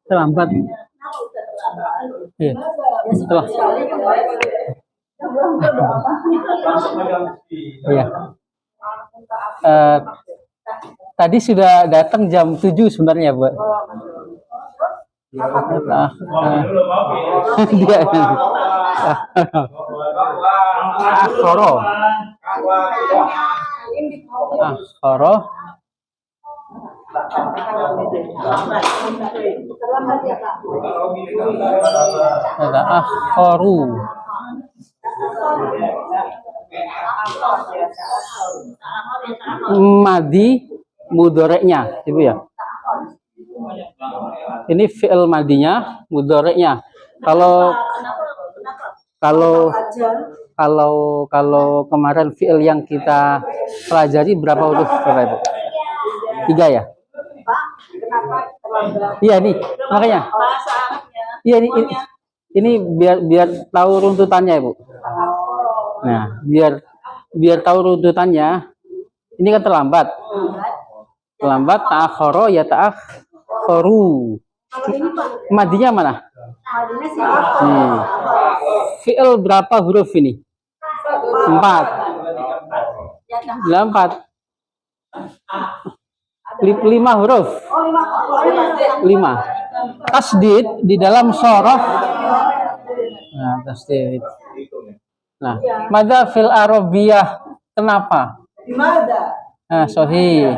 Terlambat. Iya. Setelah. Iya. Tadi sudah datang jam 7 sebenarnya, Bu. Dia akhoro. Ada akhoru. Madi mudoreknya, Ibu ya. Ini fi'il madinya, mudoreknya. Kalau kemarin fi'il yang kita pelajari berapa huruf, Bapak Ibu? 3 ya? Iya nih, makanya. Iya ini biar tahu runtutannya, Ibu. Nah, biar tahu runtutannya. Ini kan terlambat. Terlambat ta'akhoro ya ta'akhoru. Madinya mana? Fi'il berapa huruf ini? 4. 5 huruf. 5. Tasdid di dalam sorof. Nah, tasdid. Nah, mada fil arabiyah. Kenapa? Nah, sahih.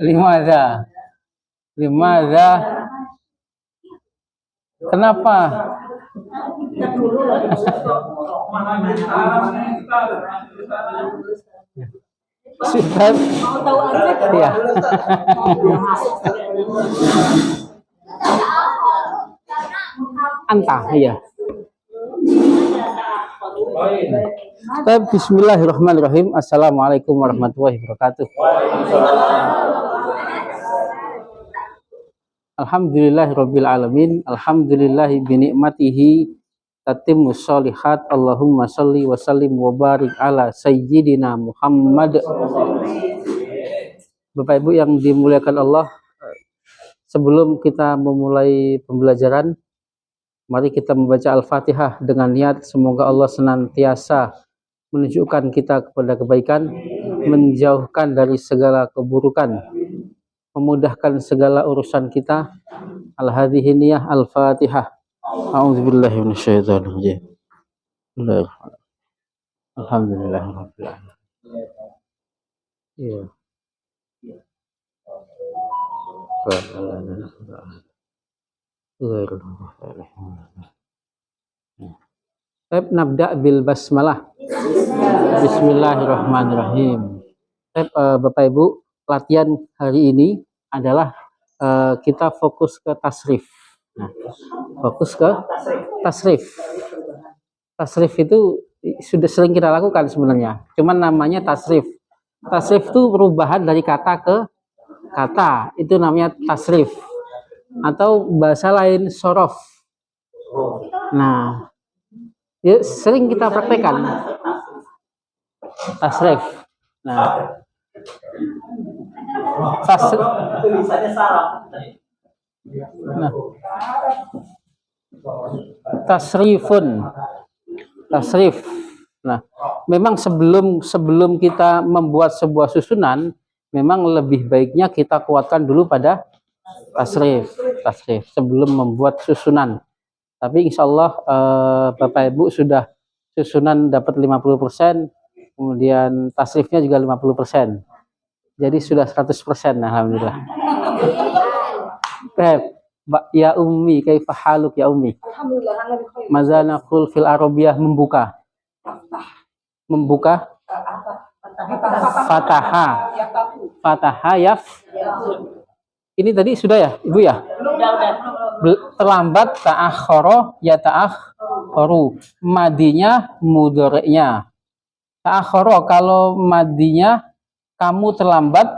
Limadha. Kenapa? Sudah mau tahu aja ya. Anta ya. Bismillahirrahmanirrahim. Assalamualaikum warahmatullahi wabarakatuh. Alhamdulillahirabbil alamin. Alhamdulillahi bi ni'matihi tatimmus sholihat. Allahumma sholli wa sallim wa barik ala sayyidina Muhammad. Bapak Ibu yang dimuliakan Allah, sebelum kita memulai pembelajaran, mari kita membaca Al-Fatihah dengan niat semoga Allah senantiasa menunjukkan kita kepada kebaikan, menjauhkan dari segala keburukan, memudahkan segala urusan kita. Al-hadhihi niyah Al-Fatihah. A'udzubillahi minasyaitonir rajim. Alhamdulillahirabbil alamin. Iya. Baik, nabda bil basmalah. Bismillahirrahmanirrahim. Bapak Ibu, latihan hari ini adalah kita fokus ke tasrif. Nah, fokus ke tasrif. Tasrif itu sudah sering kita lakukan sebenarnya. Cuman namanya tasrif. Tasrif itu perubahan dari kata ke kata. Itu namanya tasrif. Atau bahasa lain sorof. Nah, ya, sering kita praktekkan tasrif. Nah, tasrifun, tasrif. Nah, memang sebelum kita membuat sebuah susunan, memang lebih baiknya kita kuatkan dulu pada tasrif sebelum membuat susunan. Tapi insya Allah Bapak Ibu sudah susunan dapat 50%, kemudian tasrifnya juga 50%. Jadi sudah 100%, alhamdulillah. Ya Ummi, kaifa haluk ya Ummi? Alhamdulillah. Mazana qul fil arabiyah membuka. Fataha yaf. Ini tadi sudah ya, Ibu ya? Terlambat ta'akhoro ya ta'akhoru. Madinya mudhoreknya. Ta'akhoro kalau madinya kamu terlambat,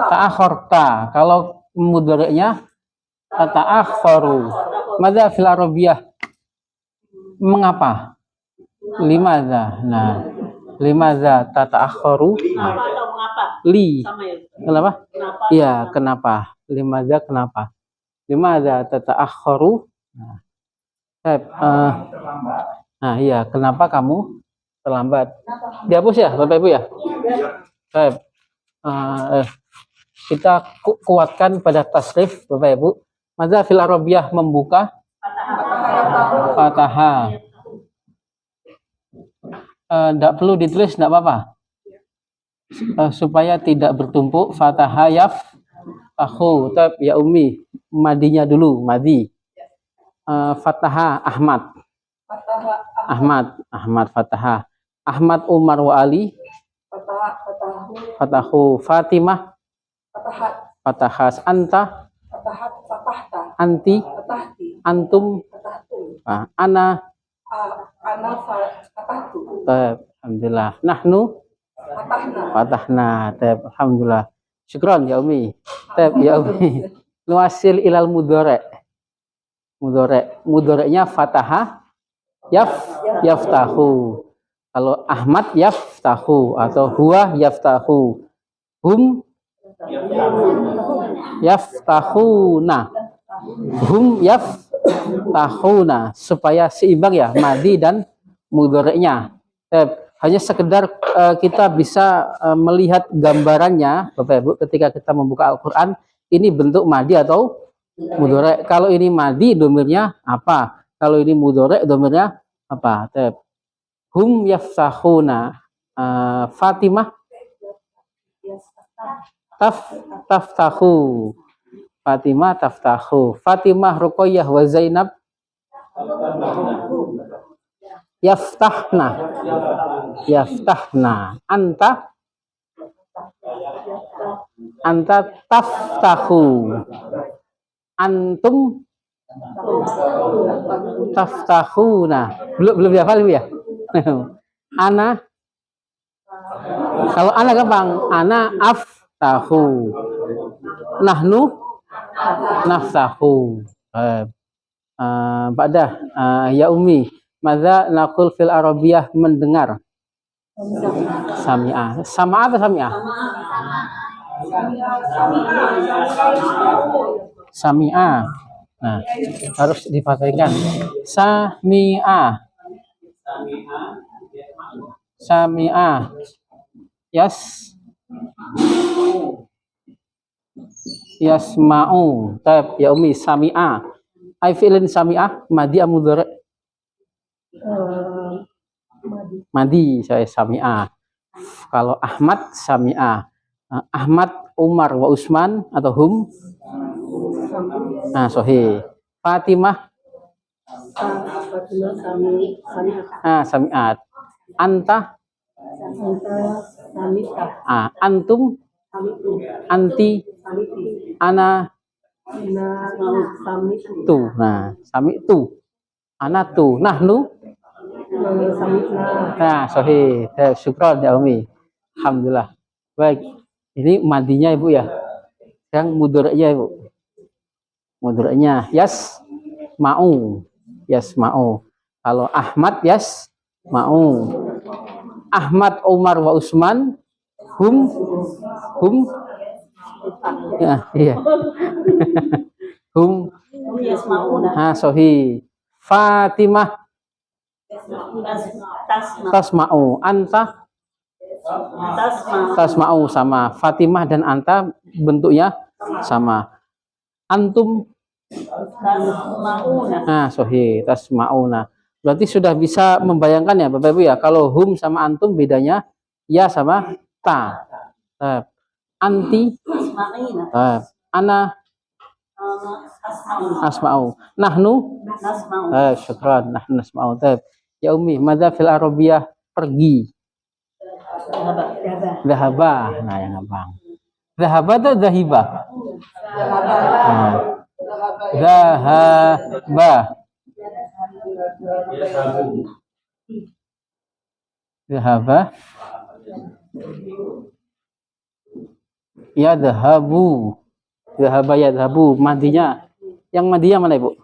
ta'akhorta. Kalau mudhoreknya ta'akhoru. Madza fil arabiyah? Mengapa? Limadza. Nah, limadza tata'akharu. Nah, li. Kenapa? Iya, kenapa? Limadza kenapa? Limadza tata'akharu. Nah, nah, iya, kenapa kamu terlambat? Dihapus ya, Bapak Ibu ya? Baik. Kita kuatkan pada tasrif, Bapak Ibu. Madza fil Arabiyah membuka fathah. Tidak perlu ditulis, tidak apa-apa. Supaya tidak bertumpuk fathah yaf tahu ya umi madinya dulu madi fathah Ahmad fathah Ahmad Umar wa Ali fatahu Fatimah fatahas anta anti antum ana alhamdulillah nahnu fatahna alhamdulillah syukran ya umi ya umi nuasil ilal mudhari'-nya fatahah yaftahu. Kalau Ahmad yaftahu atau huwa yaftahu, hum yaftahuna, supaya seimbang ya madi dan mudhari'-nya. Hanya sekedar kita bisa melihat gambarannya Bapak Ibu ketika kita membuka Al-Qur'an, ini bentuk madi atau mudhari'. Kalau ini madi domirnya apa? Kalau ini mudhari' domirnya apa? Hum yaftahuna. Fatimah taftahu. Fatimah taftahu. Fatimah Ruqayyah wa Zainab yaftahna. Anta taftahu. Antum taftahuna. Belum dihafal ya? Ana. Kalau ana gampang, ana aftahu. Nahnu naftahu. Badah ya umi, madza naqul fil Arabiyah mendengar. Sami'ah. Sama atau sami'ah? Sami'ah. Nah, harus difatihkan. Sami'ah. Yasma'u. Tab ya umi sami'ah. Ai fi'lin sami'ah madi mudhari'. Madi saya sami'ah. Kalau Ahmad sami'ah. Ahmad Umar wa Usman atau hum. Nah, sahih. Fatimah sami'at. Anta antum anti ana tu. Nah, sami tu. Ana tu. Nahnu nah, sahih. Syukran ya umi. Alhamdulillah. Baik. Ini madinya Ibu ya. Yang mudhari'nya Ibu. Mudhari'nya yasma'u. Kalau Ahmad yasma'u. Ahmad Umar wa Usman hum ya, iya. Hum yasma'una. Sahih. Fatimah tasma'u. Anta tasma'u sama. Fatimah dan anta bentuknya sama. Antum tasma'una. Sahih, tasma'una. Berarti sudah bisa membayangkan ya Bapak Ibu ya, kalau hum sama antum bedanya ya sama ta. Anti ana asma'u. Nahnu syukran. Nahnu asma'u. Ya umi, madza fil Arabiyah pergi. Dhahaba. Nah, yang gampang. Dhahaba atau dhahiba? Dhahaba. Dhahaba. Ya dhahabu. Dhahaba ya dhahabu. Madinya. Yang madinya mana Ibu?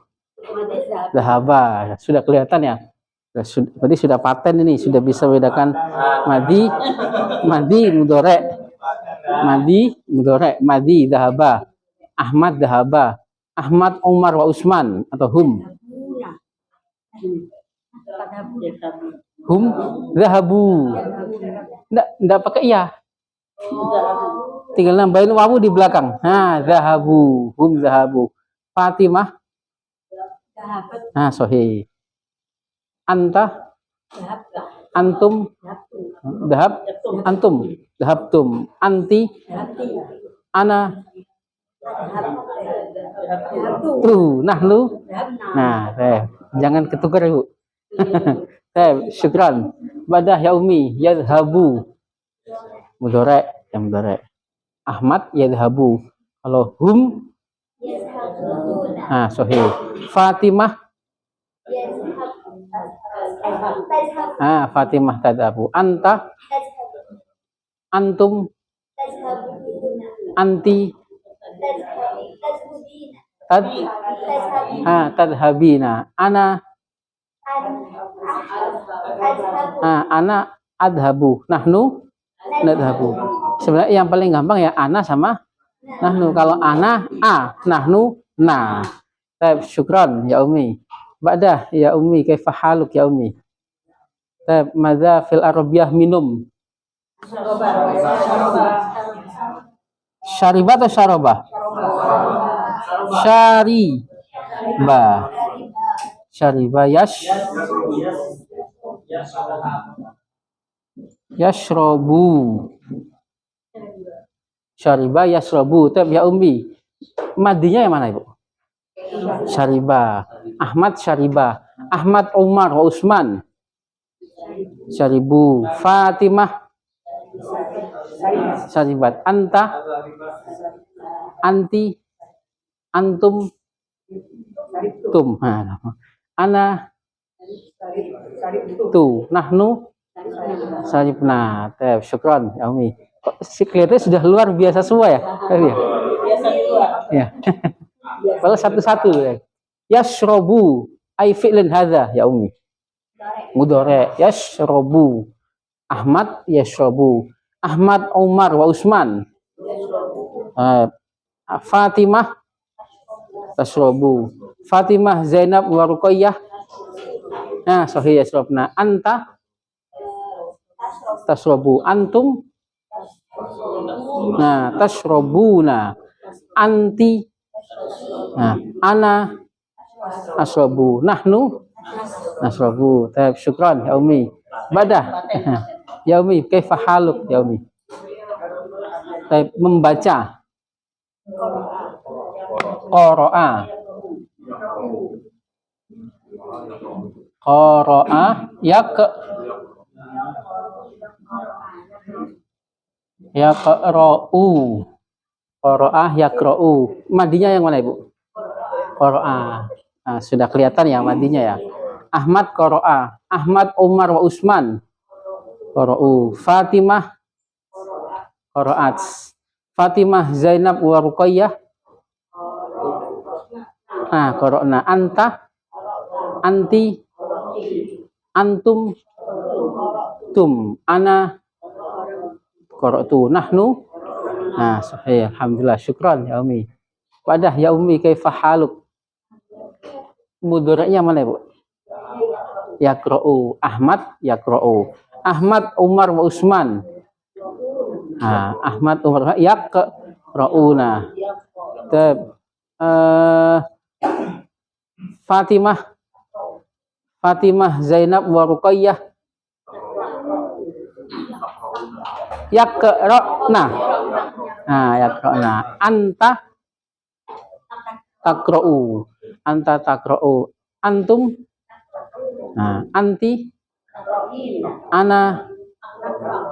Dhahaba. Sudah kelihatan ya? Berarti sudah paten ini, sudah bisa membedakan madi mudhari, madi dhahaba, Ahmad dhahaba, Ahmad, Umar wa Usman atau hum dhahabu. Enggak pakai iya. Tinggal nambahin wawu di belakang. Nah, dhahabu, hum dhahabu. Fatimah. Nah, sahih. Anta, antum, dhahabtum, anti, ana, nahnu. Nah, jangan ketukar, Bu. Syukran. Badah ya umi, yadhabu. Mudhari, Ahmad yadhabu. Kalau hum, nah, sahih. Fatimah. Fatimah tadhabu. Anta, antum, anti, tadhabina. Ana, adhabu. Nahnu, nadhabu. Sebenarnya yang paling gampang ya ana sama nahnu. Kalau ana, nahnu, na. Syukran ya umi. Ba'dah ya umi, kaifa haluk ya umi. Madza fil arabiyah minum. Syariba atau syarabah? Syariba yashrabu. Syariba yashrabu. Ya umi, madinya yang mana, Ibu? Syariba. Ahmad syariba. Ahmad, Umar wa Usman syaribu. Fatimah syaribat. Anta, anti, antum, tum. Ana, tu. Nahnu, syaribna. Syukran ya umi. Kelihatannya sudah luar biasa semua ya. Ya. Kalau satu-satu ya. Yashrobu ay fi'lin hadza ya umi. Mudhari, yashrobu. Ahmad yashrobu. Ahmad, Umar wa Usman. Fatimah tashrobu. Fatimah, Zainab wa Ruqayyah. Nah, sahih yashrobna. Anta tashrobu. Antum, nah, tashrobuna. Anti, nah, ana asrobu. Nahnu nasrobu. Syukran ya umi. Badah ya umi, kaifa haluk ya umi. Membaca. Qara'a yaqra'u. Qara'a yaqra'u. Madinya yang mana, Ibu? Qara'a. Nah, sudah kelihatan ya madinya ya. Ahmad qara'a. Ahmad, Umar wa Usman qara'u. Fatimah qara'at. Fatimah, Zainab wa Ruqayyah qara'na. Anta, anti, antum, tum. Ana qara'tu. Nahnu. Nah, sahih. Alhamdulillah. Syukran ya umi. Wadah ya umi, kaifa haluk. Mudhari'nya mana, Bu? Yaqra'u. Ahmad yaqra'u. Ahmad, Umar wa Usman. Ahmad, Umar, yaqra'una. Fatimah, Zainab wa Ruqayyah yaqra'na. Yaqra'na. Anta taqra'u. Anta taqra'u. Antum, anti, ana,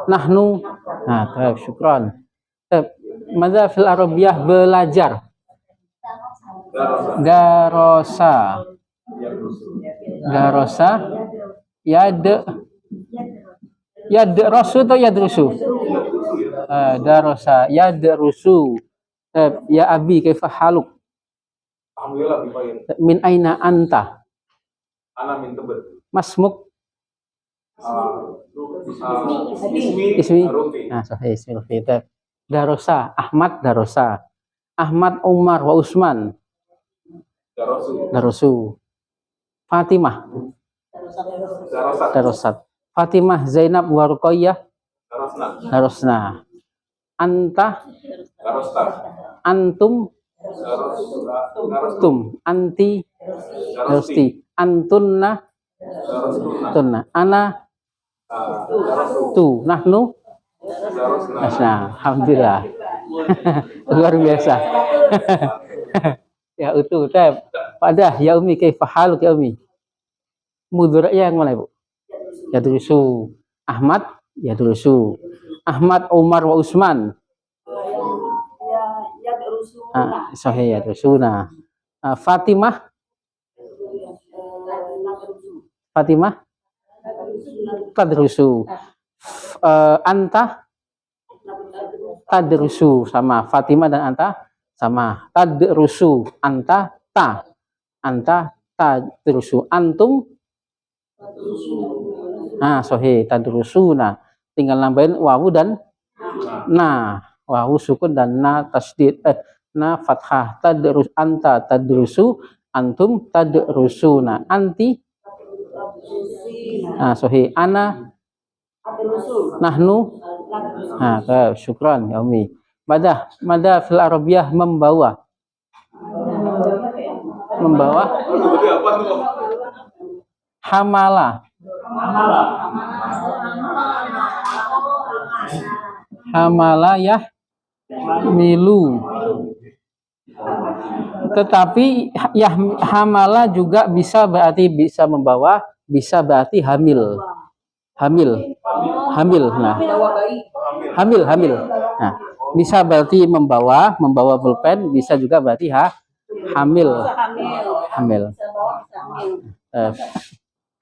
nahnu. Syukran. Madza fil arabiyah belajar. Darosa. Yadrusu atau yadrusu? Darosa yadrusu. Ya abi, kaifa haluk? Min aina anta? Ana min Tebet. Masmuk? Ismi. Nah, sahih ismi al-fi'il. Darosa, Ahmad darosa. Ahmad, Umar, wa Usman. Darosu. Fatimah. Darosat. Fatimah, Zainab, wa Ruqayyah. Darosna. Anta. Antum. Tum. Anti. Darosti. Antunna. Tunna. Ana. Tu. Nahnu. Nah, alhamdulillah. Luar biasa. Ya utuh tab. Pada ya umi kaifa haluk ya umi? Mudhari'nya yang mana, Bu? Yadrusu. Ahmad yadrusu. Ahmad, Umar, wa Usman. Sahih yadrusuna. Fatimah. Fatimah tadrusu. Anta tadrusu, sama Fatimah dan anta sama. Tadrusu, anta tadrusu. Antum sahih tadrusuna, tinggal nambahin wawu dan na, wawu sukun dan na tasdid, na fathah. Tadrus, anta tadrusu, antum tadrusuna. Anti sahih. Ana nahnu. Syukran ya umi. Mada fil arabiyah, membawa. Hamala. Hamala yahmilu. Tetapi hamala juga bisa berarti bisa membawa, bisa berarti hamil. Nah, hamil. Nah, bisa berarti membawa pulpen, bisa juga berarti hamil.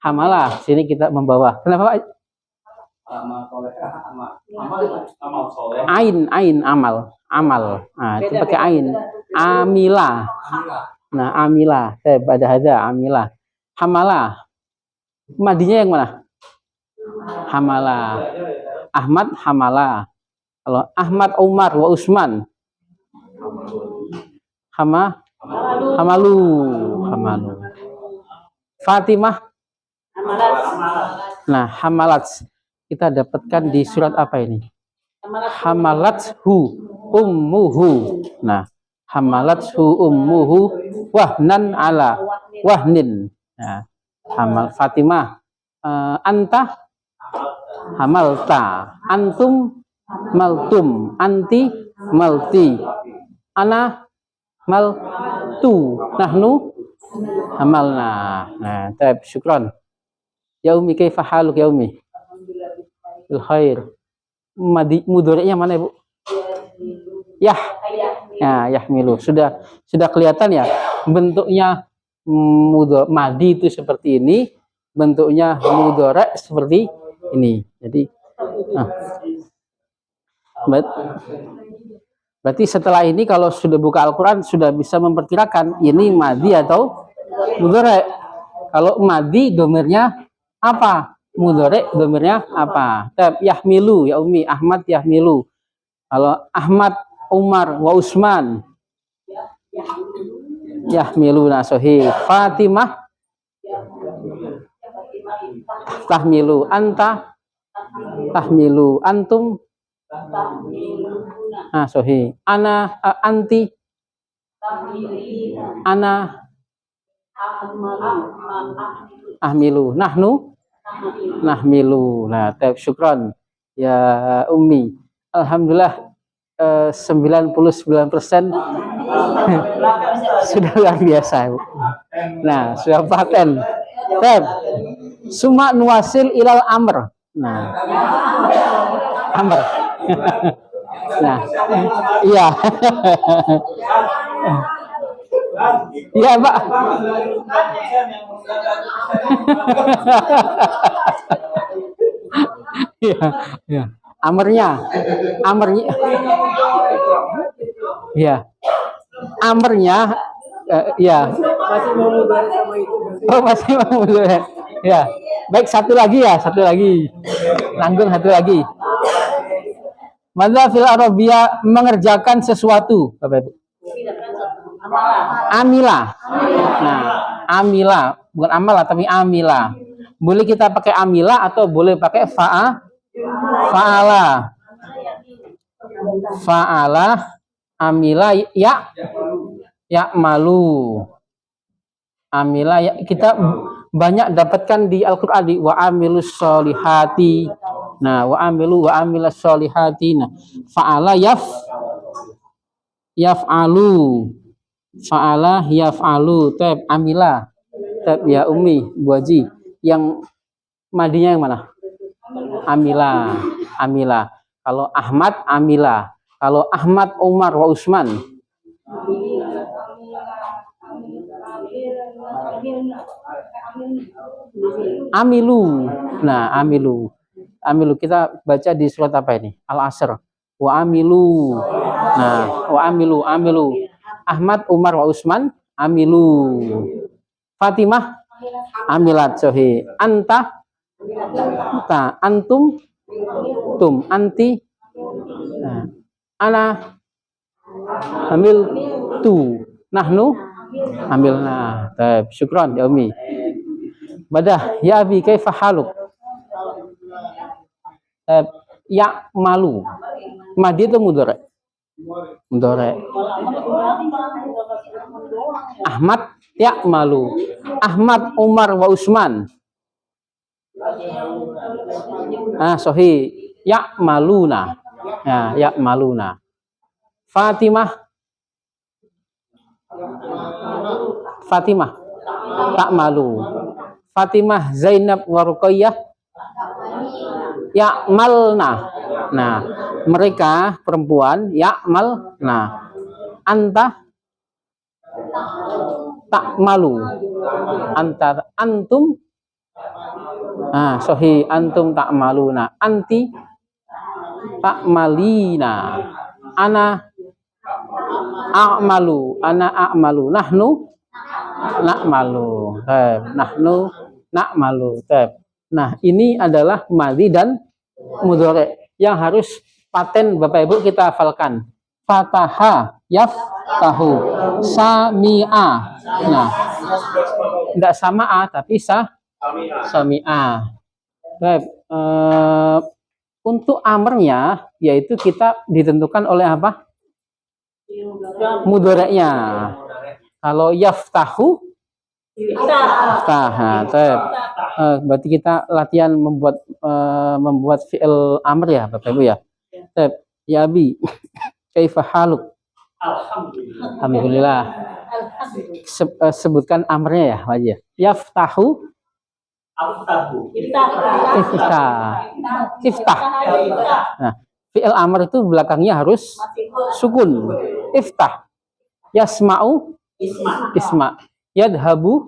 Hamalah, sini kita membawa. Kenapa, Pak? Ain, amal. Nah, itu pakai ain. Amila. Nah, amila. Pada hada amila. Hamalah. Madinya yang mana? Hamala. Ahmad hamala. Kalau Ahmad, Umar, wa Usman. Hamalu. Fatimah. Nah, hamalat kita dapatkan di surat apa ini? Hamalathu ummuhu. Nah, hamalathu ummuhu wahnan ala wahnin. Nah, Fatimah. Anta hamalta. Antum maltum. Anti malti. Ana maltu. Nahnu hamalna. Nah, taib, syukran. Ya umi kaifa haluk ya umi? Bil khair. Mudhari'nya mana, Bu? Yahmilu. Sudah kelihatan ya bentuknya. Madi itu seperti ini, bentuknya mudhari' seperti ini. Jadi berarti setelah ini kalau sudah buka Al-Quran sudah bisa memperkirakan ini madi atau mudhari'. Kalau madi domirnya apa? Mudhari' domirnya apa? Yahmilu ya umi. Ahmad yahmilu. Kalau Ahmad, Umar, wa Usman. Yahmiluna sahih. Fatimah tahmilu. Anta tahmilu. Antum sahih. Ana anti ana ahmilu. Nahnu nahmilu. Nah, syukran ya ummi. Alhamdulillah 99% sudah luar biasa. Nah, sudah paten. Suma nuwasil ilal amr. Nah, amr. Nah, iya. Iya, Pak. Iya. Amernya, ya, amernya, ya. Masih mau mudhari sama itu. Oh, masih mau mudhari. Ya, baik satu lagi ya, satu lagi. Nanggung satu lagi. Madza fil Arabia mengerjakan sesuatu, Bapak Ibu. Amila. Nah, amila bukan amala tapi amila. Boleh kita pakai amila atau boleh pakai faala. Faala, amila ya malu. Amila ya, kita banyak dapatkan di Al-Qur'an di wa amilus solihati. Nah, wa amilas solihati. Nah, faala yaf'alu. Faala yaf'alu. Tab amila. Tab ya Umi, Bu Haji. Yang madinya yang mana? Amila. Kalau Ahmad amila. Kalau Ahmad, Umar, wa Usman. Amilu. Nah, amilu kita baca di surat apa ini? Al-Asr. Wa amilu. Nah, wa amilu. Ahmad, Umar, wa Usman amilu. Fatimah amilat sohi. Anta antum anti. Nah, ana amil tu. Nahnu amilna. Baik, syukran ya Umi. Badah ya abi kaifa haluk? Ya malu. Madi itu mudhari. Ahmad ya malu. Ahmad, Umar, wa Usman. Sohi ya maluna. Ya maluna. Fatimah tak malu. Fatimah, Zainab, wa Ruqayyah ya malna. Nah, mereka perempuan ya malna. Anta tak malu. Antum sohi antum tak maluna. Anti tak malina. Ana a'malu. Nahnu na'malu. Nahnu. Nah, ini adalah madhi dan mudhari yang harus paten Bapak Ibu kita hafalkan. Fataha yaftahu. Sami'a. Nah, tidak sama'a tapi sami'a. Untuk amarnya yaitu kita ditentukan oleh apa? Mudhari'nya. Kalau yaftahu berarti kita latihan membuat fi'il amr ya Bapak Ibu ya. Ya Abi, kaifa haluk? Alhamdulillah. Sebutkan amrnya ya, wajib. Yaftahu. Iftah. Nah, fi'il amr itu belakangnya harus sukun. Iftah. Yasma'u isma. Yadhabu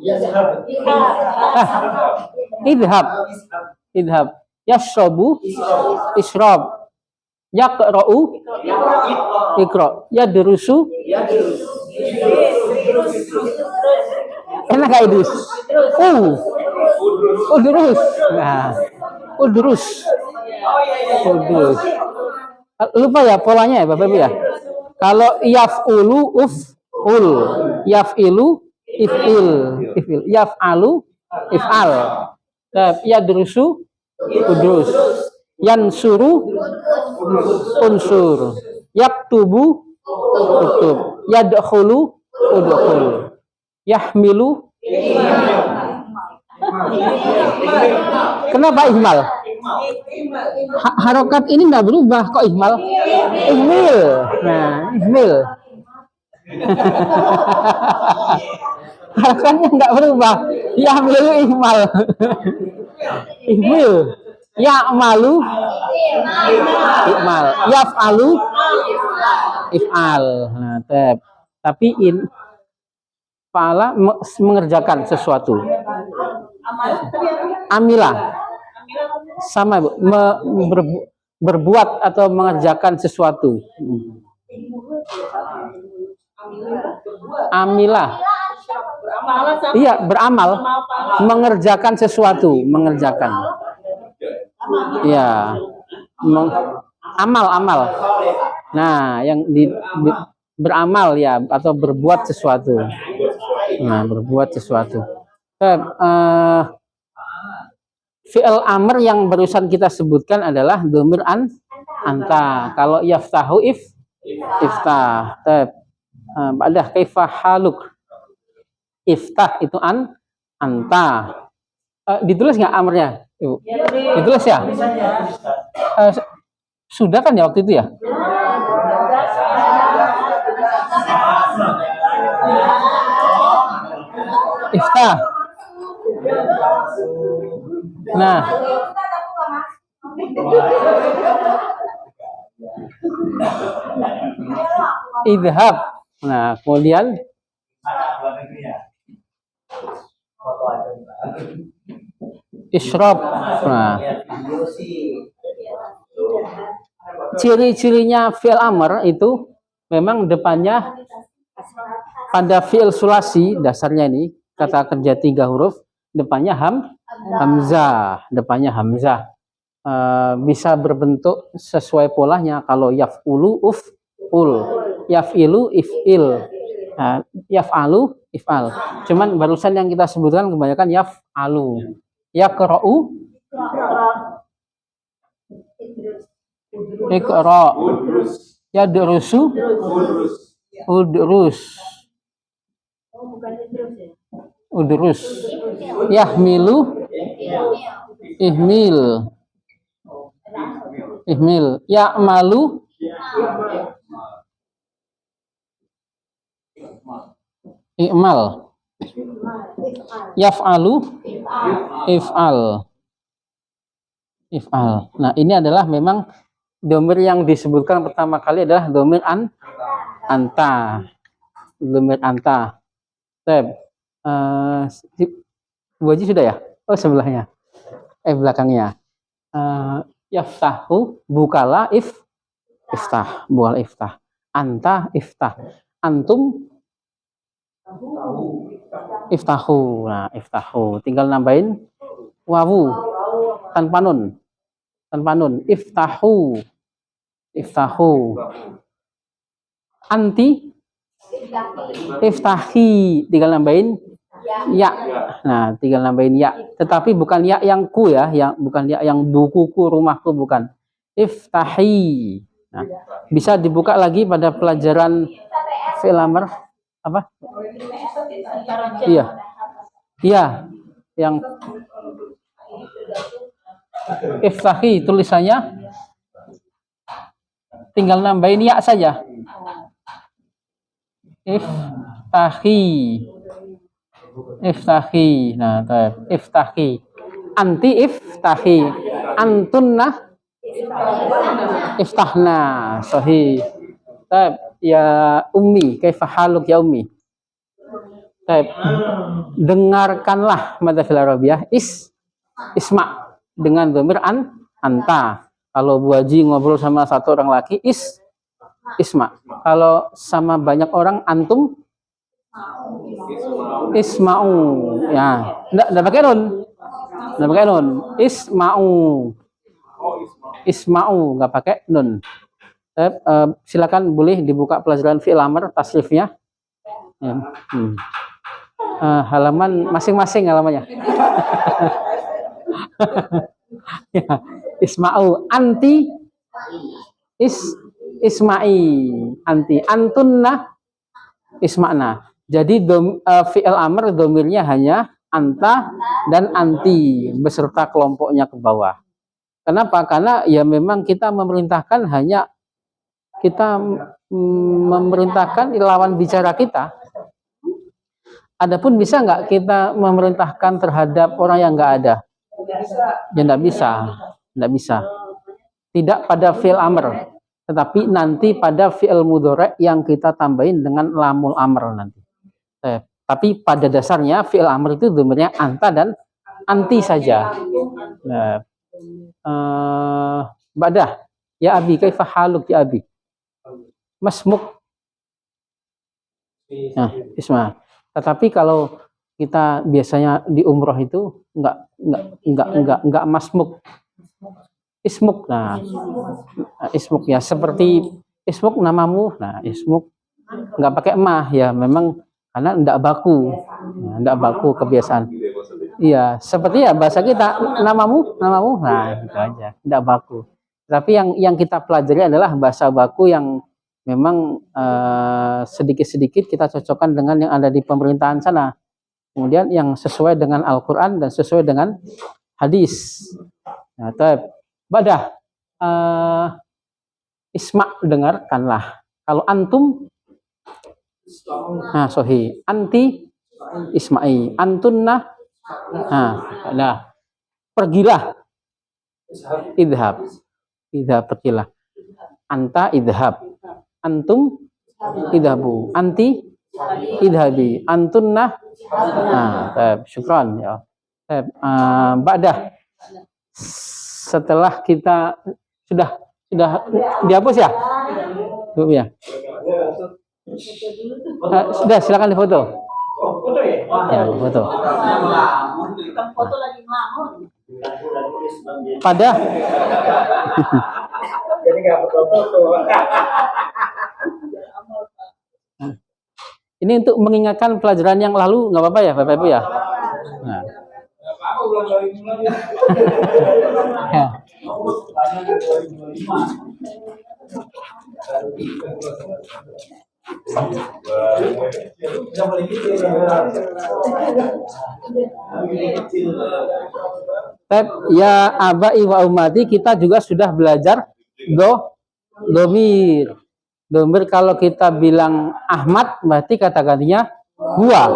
idhab. Yashrabu ishrab. Yaqra'u iqra. Yadrusu enak gak idrus? Udrus. Nah, udrus. Lupa ya polanya ya Bapak Ibu ya. Kalau yaf'ulu uf'ul, yaf'ilu if'il, yaf'alu if'al. Yadrusu udrus. Yansuru unsur. Yaktubu uktub. Yadkhulu udkhul. Yahmilu. Kenapa ihmal? Harokat ini nggak berubah kok ihmal? Ihmil. Nah, ihmil. Harokatnya nggak berubah. Yahmilu ihmal. Ihmil. Ya'malu ikmal. Yaf'alu if'al. Nah, tapi fa'ala mengerjakan sesuatu. Amila sama Bu, berbuat atau mengerjakan sesuatu. Amila Iya, beramal, mengerjakan sesuatu, mengerjakan. Iya, amal. Nah, yang beramal ya, atau berbuat sesuatu. Nah, berbuat sesuatu. Fi'il amr yang barusan kita sebutkan adalah dhamir anta. Kalau yaftahu iftah. Ada kaifa haluk. Iftah itu anta. Ditulis nggak amrnya, Ibu? Ditulis ya? Sudah kan ya waktu itu ya? Iftah. Nah, idhab. Nah, kemudian isyrab. Nah, ciri-cirinya fi'il amr itu memang depannya pada fi'il sulasi, dasarnya ini kata kerja 3 huruf, depannya hamzah, bisa berbentuk sesuai polanya. Kalau yaf'ulu uf'ul, yaf'ilu if'il, yaf'alu if'al. Cuman barusan yang kita sebutkan kebanyakan yaf'alu, yaqra'u iqra, yadrusu udrus, yahmilu ihmil, ya'malu i'mal, yaf'alu if'al. Nah, ini adalah memang dhamir yang disebutkan pertama kali adalah dhamir anta. Dhamir anta. Bu Haji sudah ya? Oh, sebelahnya. Belakangnya. Yaftahu, bukalah, iftah, bual iftah. Anta iftah. Antum iftahu. Nah, iftahu. Tinggal nambahin wawu tanpa nun. Iftahu. Anti iftahi, tinggal nambahin ya. Nah, tinggal nambahin ya. Tetapi bukan ya yang ku ya, bukan ya yang bukuku, rumahku, bukan. Iftahi. Nah, bisa dibuka lagi pada pelajaran fi'il amr apa? Iya, yang iftahi tulisannya tinggal nambahin ya saja. Iftahi. Nah, iftahi. Anti iftahi. Antunna iftahna. Sahih. Ya ummi, kaifa haluk ya ummi? Dengarkanlah mada fil arabiyah isma dengan dhamir anta. Kalau Bu Haji ngobrol sama satu orang laki, isma. Kalau sama banyak orang, antum isma'u. Ya, enggak pakai nun. Isma'u, enggak pakai nun. Silakan boleh dibuka pelajaran fi'il amr tasrifnya. Ya. Halaman masing-masing halamannya. Ya. Isma'u, anti isma'i, anti, antunna isma'na. Jadi fi'il amr domirnya hanya anta dan anti beserta kelompoknya ke bawah. Kenapa? Karena ya memang kita memerintahkan lawan bicara kita. Adapun bisa nggak kita memerintahkan terhadap orang yang nggak ada? Ya nggak bisa. Tidak pada fi'il amr, tetapi nanti pada fi'il mudhari' yang kita tambahin dengan lamul amr nanti. Tapi pada dasarnya fi'il amr itu domirnya anta dan anti saja. Badah, ya abi, kaifa haluk ya abi? Masmuk. Nah, isma. Tetapi kalau kita biasanya di umroh itu nggak masmuk, ismuk. Nah, ismuk ya seperti ismuk namamu. Nah, ismuk nggak pakai emah ya, memang karena nggak baku, nggak baku kebiasaan. Iya, seperti ya bahasa kita namamu. Nah, gitu aja, nggak baku. Tapi yang kita pelajari adalah bahasa baku yang memang sedikit-sedikit kita cocokkan dengan yang ada di pemerintahan sana. Kemudian yang sesuai dengan Al-Quran dan sesuai dengan hadis. Nah, badah isma, dengarkanlah. Kalau antum, nah sohi, anti isma'i, antunna, nah pergilah, idhab, pergilah, anta idhab, antum idhabu, anti idhabi, antunna. Nah, syukran ya. Ba'dah, setelah kita sudah dihapus ya, Bu ya. Sudah, silakan difoto. Ya, foto. Pada jadi nggak foto-foto. Ini untuk mengingatkan pelajaran yang lalu, nggak apa-apa ya Bapak Ibu ya. Nah. Ya. Ya abai wa umati, kita juga sudah belajar domir. Domir kalau kita bilang Ahmad berarti kata gantinya huwa.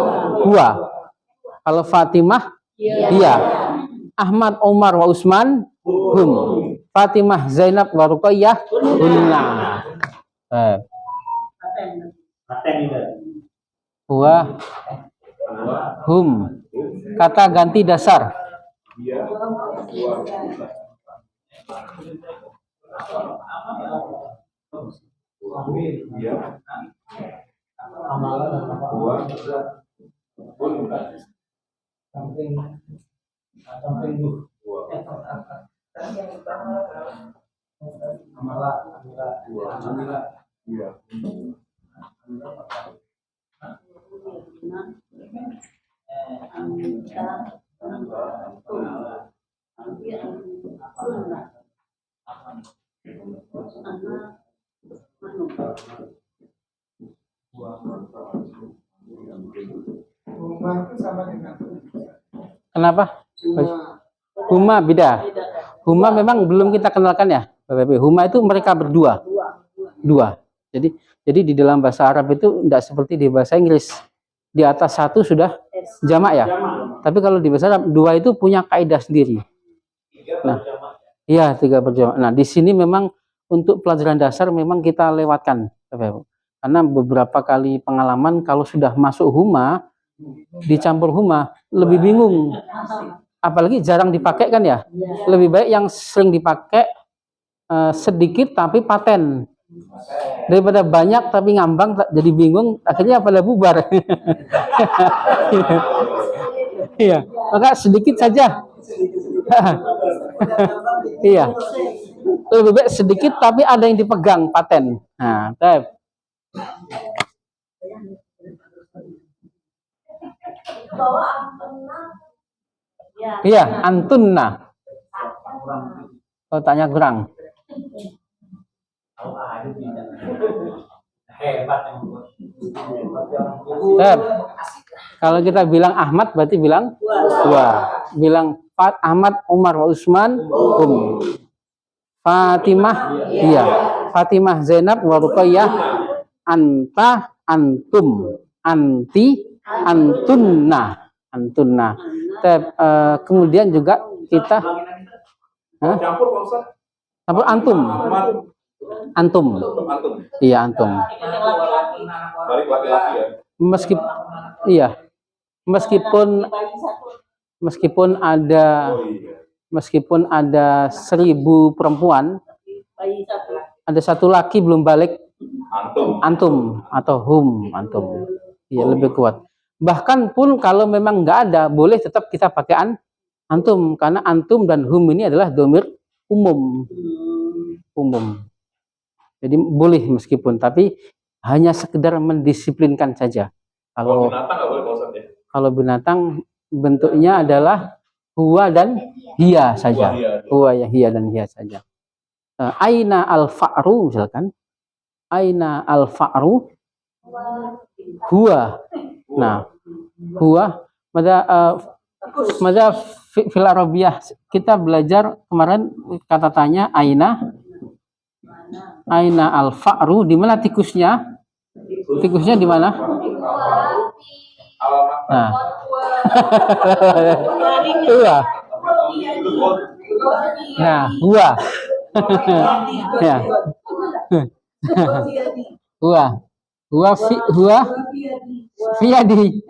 Kalau Fatimah dia. Ahmad, Umar, wa Usman hum. Fatimah, Zainab, wa Ruqayyah hunna. Huwa hum. Kata ganti dasar. Kenapa? Huma beda. Huma memang belum kita kenalkan ya, Bapak Ibu. Huma itu mereka berdua. Dua. Jadi di dalam bahasa Arab itu tidak seperti di bahasa Inggris. Di atas satu sudah jamak ya. Tapi kalau di bahasa Arab dua itu punya kaidah sendiri. Nah, iya 3 berjamak. Nah, di sini memang untuk pelajaran dasar memang kita lewatkan, Bapak Ibu. Karena beberapa kali pengalaman kalau sudah masuk huma dicampur huma lebih bingung. Apalagi jarang dipakai kan ya. Lebih baik yang sering dipakai sedikit tapi paten. Daripada banyak tapi ngambang jadi bingung, akhirnya pada bubar. Iya, maka sedikit saja. Iya. Lebih baik sedikit tapi ada yang dipegang paten. Nah, iya, antunna. Oh, tanya kurang. Kalau kita bilang Ahmad berarti bilang dua. Bilang Ahmad, Umar, wa Usman Fatimah iya. Fatimah, Zainab, wa Ruqayyah anta, antum, anti, antunna. Kemudian juga kita campur antum. Iya, antum. Meskipun ada 1000 perempuan, ada satu laki belum balik, antum atau hum, antum. Iya, lebih kuat. Bahkan pun kalau memang nggak ada, boleh tetap kita pakai antum, karena antum dan hum ini adalah domir umum. Jadi boleh meskipun, tapi hanya sekedar mendisiplinkan saja. Kalau binatang nggak boleh, ya? Kalau binatang bentuknya adalah huwa dan hiya saja. Huwa ya hiya dan hiya saja. Aina al-fa'ru misalkan. Aina al-fa'ru huwa. Nah, huwa mada fil arabiyah kita belajar kemarin kata tanya aina al-fa'ru, di mana tikusnya? Tikusnya di mana? Nah. Huwa. Nah, huwa. Ya. Huwa fiyadi.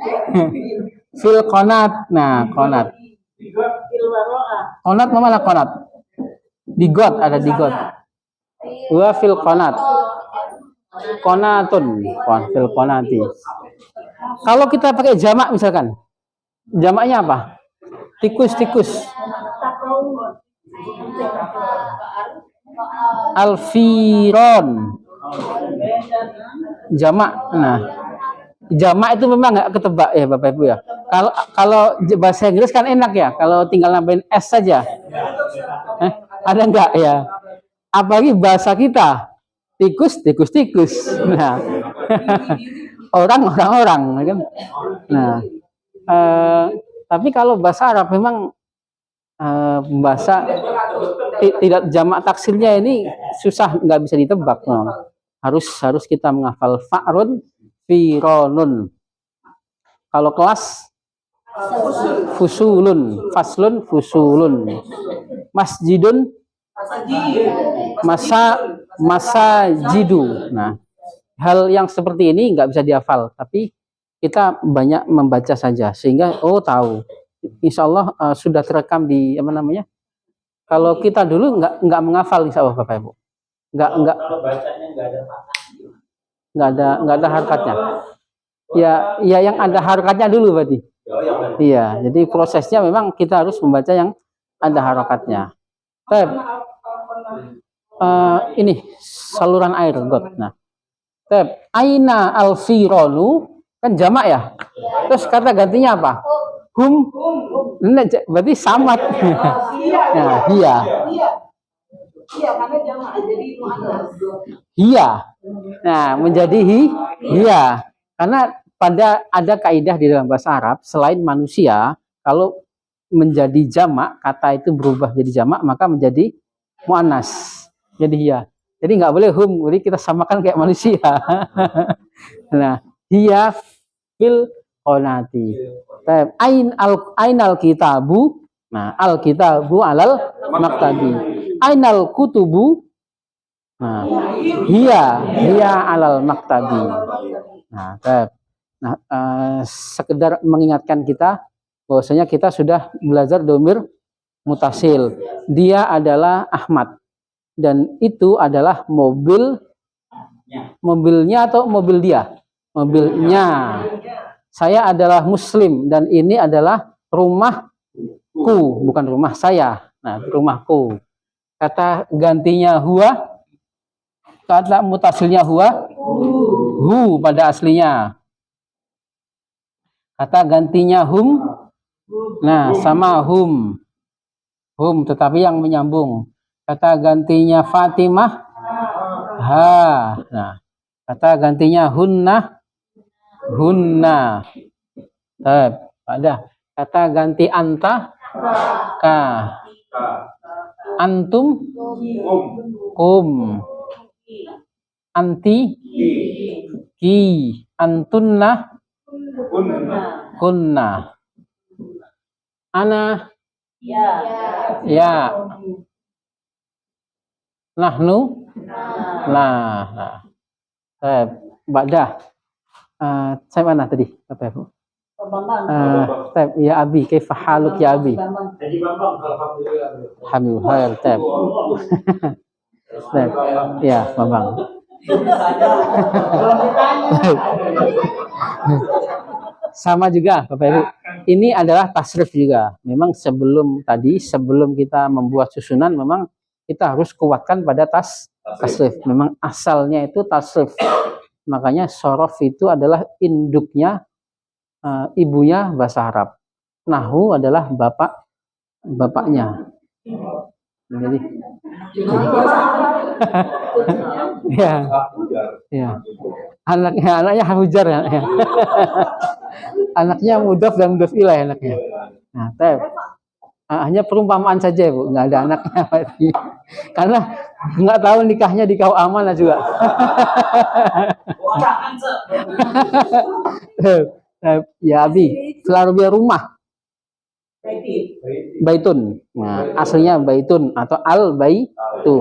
Fil qonat. Nah, qonat. Qonat mana qonat? Di got, ada di got. Huwa fil qonat. Qonatun. Fil qonati. Kalau kita pakai jamak misalkan. Jamaknya apa? Tikus. Alfiron. Jamak. Nah, jamak itu memang nggak ketebak ya Bapak Ibu ya. Kalau bahasa Inggris kan enak ya, kalau tinggal nambahin s saja. Ada nggak ya? Apalagi bahasa kita, tikus. Nah, orang. Kan? Nah, tapi kalau bahasa Arab memang bahasa tidak jamak taksirnya ini susah, nggak bisa ditebak. Harus kita menghafal fa'run, fironun. Kalau kelas fusulun, faslun, fusulun. Masjidun, masa jidu. Nah, hal yang seperti ini nggak bisa dihafal, tapi kita banyak membaca saja sehingga tahu. Insya Allah sudah terekam di apa namanya. Kalau kita dulu nggak menghafal, insya Allah Bapak Ibu. Nggak. Kalau bacanya nggak ada harokatnya. Ya yang ada harokatnya dulu berarti. Iya, jadi prosesnya memang kita harus membaca yang ada harokatnya. Ini saluran air got. Nah, aina alfironu kan jamak ya. Terus kata gantinya apa? Hum. Berarti sama. Nah, iya. Iya. Nah, menjadi iya. Karena ada kaidah di dalam bahasa Arab, selain manusia, kalau menjadi jamak, kata itu berubah jadi jamak, maka menjadi muannas. Jadi iya. Jadi nggak boleh hum, jadi kita samakan kayak manusia. Nah, hiya fil qonati. Ainal kitabu. Nah, al kitabu alal maktabi. Ainal kutubu. Nah, hiya alal maktabi. Nah, sekedar mengingatkan kita bahwasanya kita sudah belajar domir mutasil. Dia adalah Ahmad dan itu adalah mobilnya atau mobil dia? Mobilnya. Saya adalah Muslim dan ini adalah rumahku, bukan rumah saya. Nah, rumahku. Kata gantinya huwa, kata mutasilnya huwa, hu pada aslinya. Kata gantinya hum, nah sama hum, tetapi yang menyambung. Kata gantinya Fatimah, ha. Nah, kata gantinya hunna. Ada kata ganti anta, ka. Antum, kum. Anti, ki. Antunna, kunna. Ana, ya. Nahnu, nah. Ba'dah. Saya mana tadi? Apa ya, Bu? Ya Abi, kaifa haluk ya Abi? Alhamdulillah, tab. Ya, Bambang. sama juga Bapak Ibu. Ini adalah tasrif juga. Memang sebelum kita membuat susunan, memang kita harus kuatkan pada tasrif. Memang asalnya itu tasrif. Makanya sorof itu adalah induknya, ibunya bahasa Arab. Nahu adalah bapaknya. Jadi, ya. Anaknya Hujar ya. Anaknya mudhaf dan mudhaf ilaih anaknya. Nah, hanya perumpamaan saja Bu, nggak ada anaknya berarti. Karena nggak tahu nikahnya di kau amanah juga. Ya Abi, selalu dia rumah. Baitun. Nah, aslinya baitun atau al-baitu.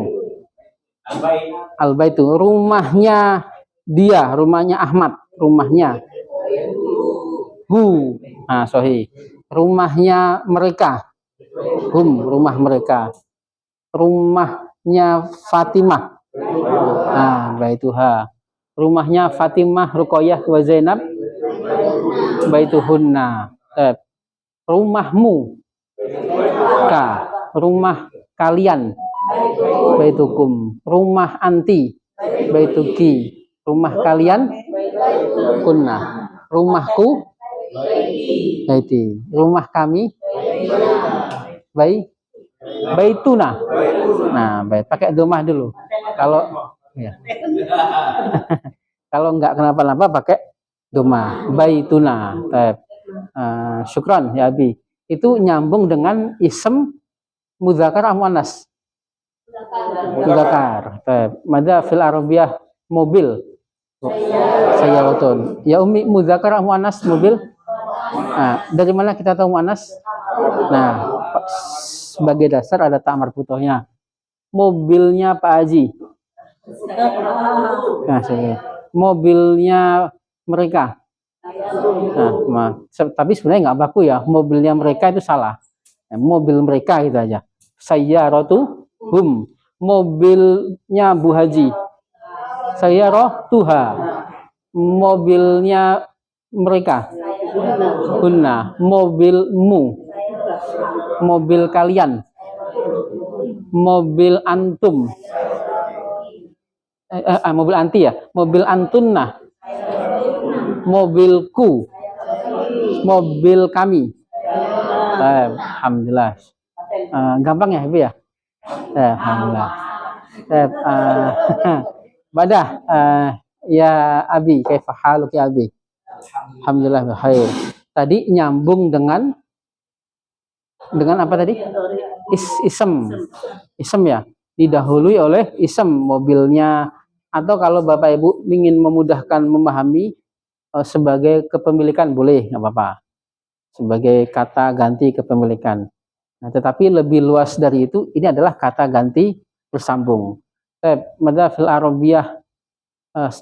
Al-baitu, rumahnya dia, rumahnya Ahmad, rumahnya. Nah, sahih. Rumahnya mereka. Rumah mereka. Rumahnya Fatimah. Nah, baituha. Rumahnya Fatimah, Ruqayyah, wa Zainab. Baituhunna. Rumahmu. Rumah kalian. Baitukum. Rumah anti. Baituki. Rumah kalian. Kunna. Rumahku. Baiti. Rumah kami. Baituna. Nah, baik. Pakai domah dulu. Kalau ya. Kalau enggak kenapa-napa pakai domah. Baituna. Syukran ya Abi. Itu nyambung dengan ism mudzakkar muannas. Mudzakkar. Mada fil arabiyah mobil. Sayyaratun. Ya Umi, mudzakkar muannas mobil. Nah, dari mana kita tahu muannas? Nah, sebagai dasar ada ta marfuthahnya. Mobilnya Pak Haji. Nah, mobilnya mereka. Nah, tapi sebenarnya nggak baku ya. Mobilnya mereka itu salah. Mobil mereka gitu aja. Sayyaratuhum. Mobilnya Bu Haji. Sayyaratuha. Mobilnya mereka. Hunna. Mobilmu. Mobil kalian. Mobil antum. Mobil anti ya. Mobil antunna. Mobilku, mobil kami. Alhamdulillah. Gampang ya Ibu ya? Alhamdulillah. Badah, ya Abi, kaifa haluk ya Abi? Alhamdulillah bahair. Tadi nyambung dengan apa tadi? Isem ya. Didahului oleh isem mobilnya, atau kalau Bapak Ibu ingin memudahkan memahami, sebagai kepemilikan boleh, nggak apa-apa. Sebagai kata ganti kepemilikan. Nah, tetapi lebih luas dari itu, ini adalah kata ganti bersambung. Mada fil arabiyah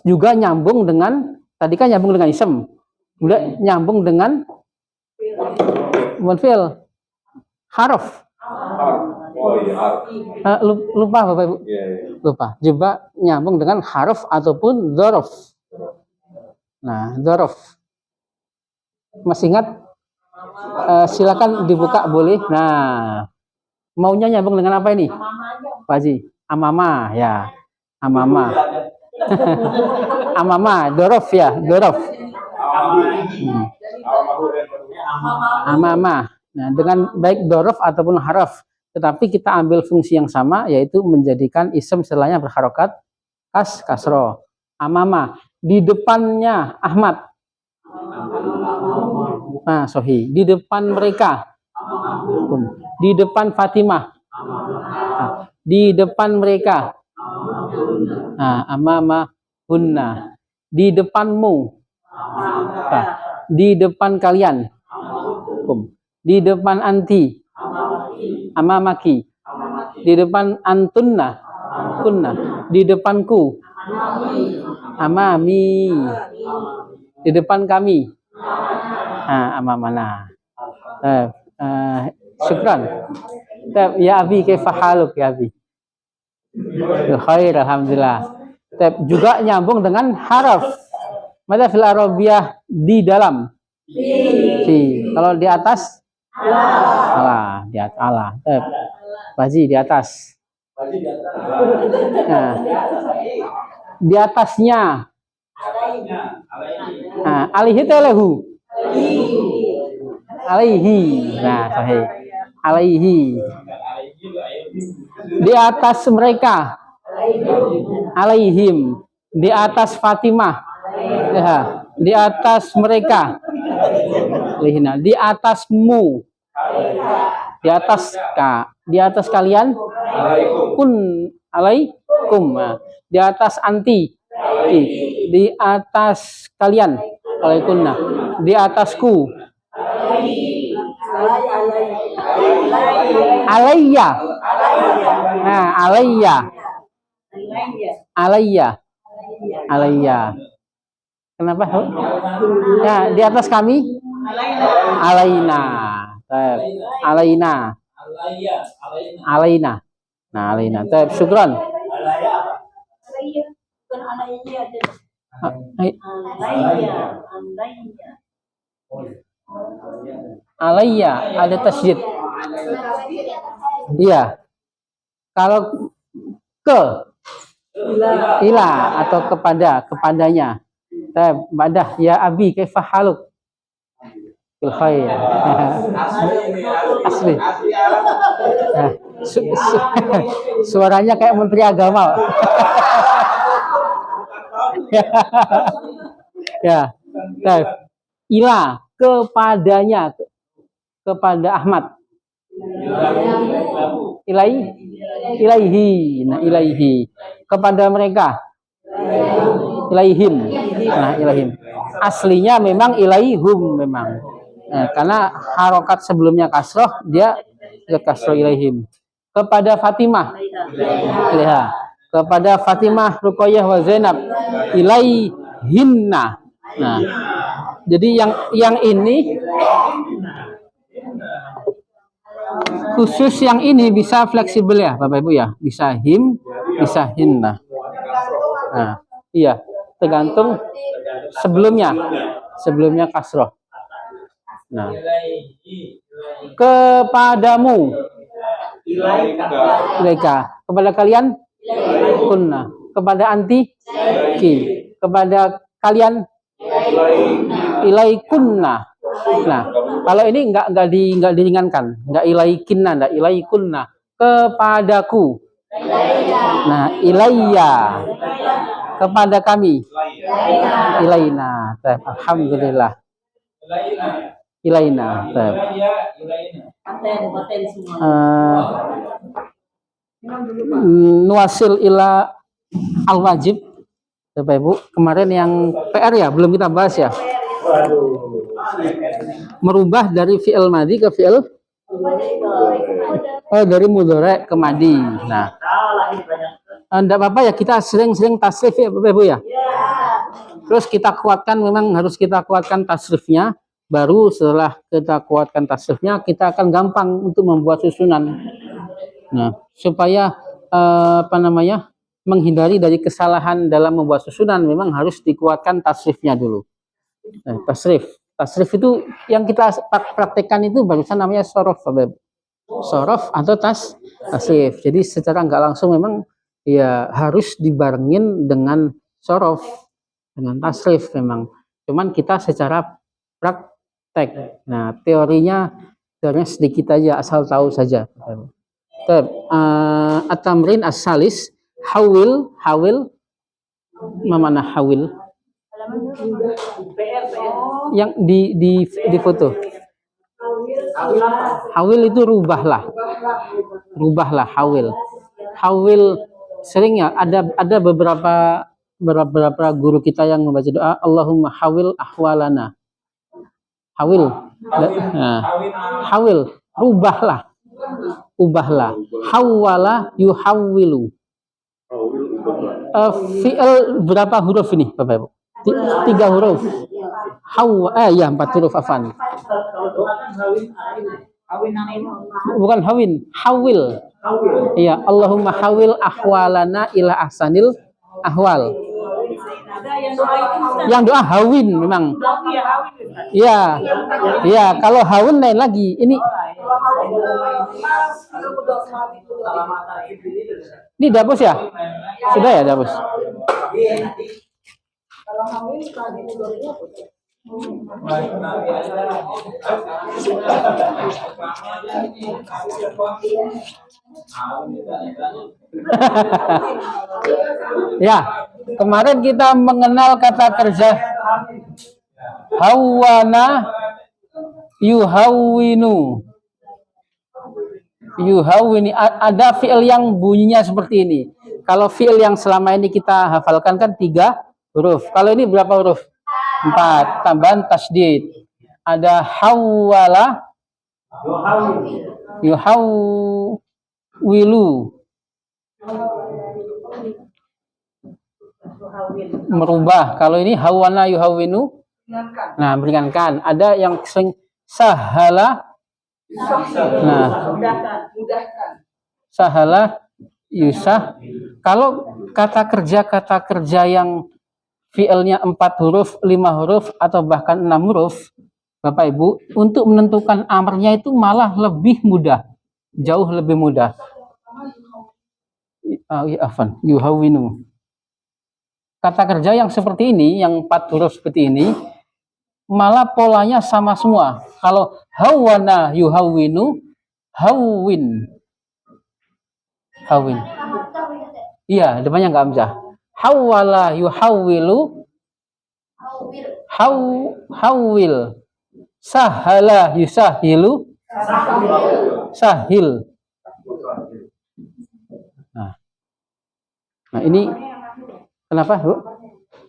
juga nyambung dengan, tadi kan nyambung dengan isem, juga nyambung dengan fil harf. Lupa Bapak Ibu? Lupa. Juga nyambung dengan harf ataupun dzaraf. Nah, dzaraf. Masih ingat? Silakan dibuka boleh. Nah, maunya nyambung dengan apa ini? Pak Haji? Amama ya. Amama. Amama, dzaraf ya, dzaraf. Amama. Nah, dengan baik dzaraf ataupun haraf, tetapi kita ambil fungsi yang sama, yaitu menjadikan isem setelahnya berharokat kasroh. Amama. Di depannya Ahmad. Nah, sohi. Di depan mereka. Di depan Fatimah. Nah, di depan mereka. Nah, amama hunna. Di depanmu. Nah, di depan kalian. Di depan anti. Amamaki. Di depan antunna. Kunna. Di depanku. Amami. Di depan kami. Amamana. Syukran. Ya Abi, kaifa haluk ya Abi? Khair, alhamdulillah. Juga nyambung dengan haraf. Mada fil arabiyah, di dalam. Fi. Kalau di atas? Allah. Di atas Allah. Baji di atas. Nah, di atasnya. Nah, alaihi lehu. Alaihi. Nah, sahih. Alaihi. Di atas mereka. Alaihim. Di atas Fatimah. Ya, di atas mereka. Di atasmu. Di atas di atas kalian. Kun alaikum. Nah, di atas anti. Di atas kalian. Alaikunna. Di atasku. Alayya. Nah, alayya. Alayya. Alayya. Kenapa? Ya, di atas kami. Alaina. Alaina. Alaina. Nah, alaina. Syukran. Alayya ada tasydid. Iya. Kalau ke ila atau kepadanya. Badah ya abi kaifa haluk? Bil khair. Asli. Nah, suaranya kayak menteri agama. Ya. Ila kepadanya, kepada Ahmad. Ilaihi. Nah, ilaihi. Kepada mereka. Ilaihim. Nah, ilaihim. Aslinya memang ilaihum memang. Nah, karena harokat sebelumnya kasroh, dia ke kasroh ilaihim. Kepada Fatimah. Lihat. Kepada Fatimah, Ruqayyah wa Zainab. Ilaihinna. Nah, jadi yang ini khusus, yang ini bisa fleksibel ya Bapak Ibu ya, bisa him, bisa hinna. Nah, iya, tergantung sebelumnya kasroh. Nah, kepadamu, mereka, kepada kalian, kunna, kepada anti, ki, kepada kalian, ilaikunna. Nah, kalau ini enggak diringankan, enggak ilaikinna, enggak ilaikunna, kepadaku. Nah, ilayya, kepada kami. Ilaina. Alhamdulillah. Ilaina. Nuasil ila al-wajib. Bapak Ibu, kemarin yang PR ya, belum kita bahas ya. Merubah dari fi'il madhi ke fi'il dari mudhari' ke madhi. Nah, enggak apa-apa ya, kita sering-sering tasrif ya Bapak Ibu ya. Terus kita kuatkan, memang harus kita kuatkan tasrifnya. Baru setelah kita kuatkan tasrifnya, kita akan gampang untuk membuat susunan. Nah, supaya menghindari dari kesalahan dalam membuat susunan, memang harus dikuatkan tasrifnya dulu. Nah, tasrif itu yang kita praktekkan itu barusan namanya sorof, sorof atau tasrif. Jadi secara nggak langsung memang ya harus dibarengin dengan sorof, dengan tasrif memang. Cuman kita secara praktek. Nah, teorinya sedikit aja, asal tahu saja. At-tamrin as-salis, hawil, mana hawil? Yang di foto. Hawil itu rubahlah hawil. Hawil sering ya, ada beberapa guru kita yang membaca doa Allahumma hawil ahwalana. Hawil. Nah, hawil, ubahlah. Hawala yuhawwilu. Fi'il berapa huruf ini Bapak Ibu? 3 huruf. Ya 4 huruf, afan. Bukan hawin, hawil. Iya, Allahumma hawil ahwalana ila ahsanil ahwal. Yang doa hawin memang. Iya, iya. Kalau haun lain lagi. Ini dapus ya? Sudah ya dapus. Ya, kemarin kita mengenal kata kerja hawana yuhawinu. Yuhawini, ada fi'il yang bunyinya seperti ini. Kalau fi'il yang selama ini kita hafalkan kan 3 huruf. Kalau ini berapa huruf? 4, tambahan tasdid. Ada hawala, yuhawwilu, merubah. Kalau ini hawana yuhawwinu, nah meringankan. Ada yang sahala, nah sahala yusah. Kalau kata kerja yang fiilnya 4 huruf, 5 huruf, atau bahkan 6 huruf, Bapak Ibu, untuk menentukan amarnya itu malah lebih mudah, jauh lebih mudah. Yuhawinu. Kata kerja yang seperti ini, yang 4 huruf seperti ini, malah polanya sama semua. Kalau hawana yuhawinu, hawin. Iya, depannya nggak hamzah. Hawala yuhawwilu, hawwil. Sahala yusahilu, sahil. Nah ini kenapa, Bu?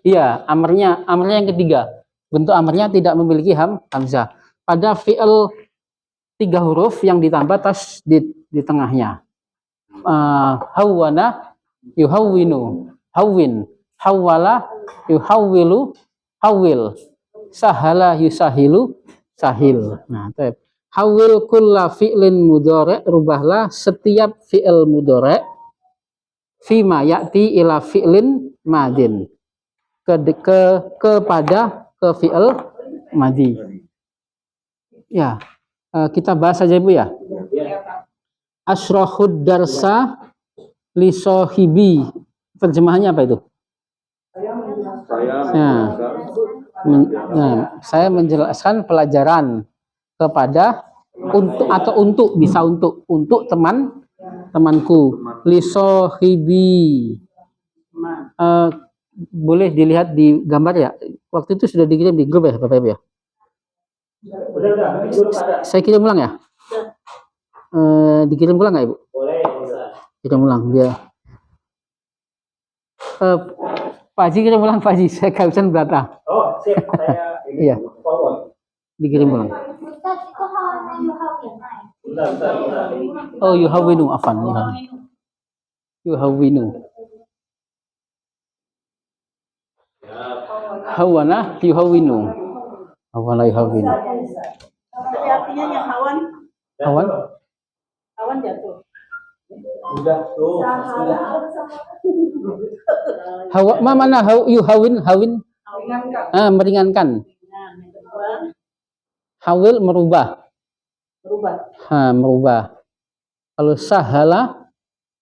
Iya, amarnya yang ketiga. Bentuk amarnya tidak memiliki hamzah. Pada fi'il 3 huruf yang ditambah tasdid di tengahnya. Hawana yuhawwinu, hawwin. Hawwala yuhawwilu, hawwil. Sahala yusahilu, sahil. Nah, hawwil kulla fi'lin mudhari', rubahlah setiap fi'il mudhari' fima ya'ti ila fi'lin madin, kepada fi'il madi. Ya, kita bahas saja Ibu ya. Asyrahud darsa li sohibi. Terjemahannya apa itu? Saya menjelaskan pelajaran kepada untuk bisa untuk temanku. Li sohibi. Boleh dilihat di gambar ya. Waktu itu sudah dikirim di grup ya Bapak Ibu ya. Saya kirim ulang ya. Dikirim ulang nggak Ibu? Boleh. Kirim ulang dia. Pak Haji kirim ulang Pak Haji. Saya kehabisan data. Oh siap. Saya iya. Dikirim ulang. Oh yuhawwinu, afan. Yuhawwinu. Hawana yuhawwinu. Hawana yuhawwinu. Tapi artinya yang hawan. Hawan? Hawan jatuh. Udah tuh. Hawa, mana yuhawin, hawin? Meringankan. Hawil merubah. Merubah. Kalau sahala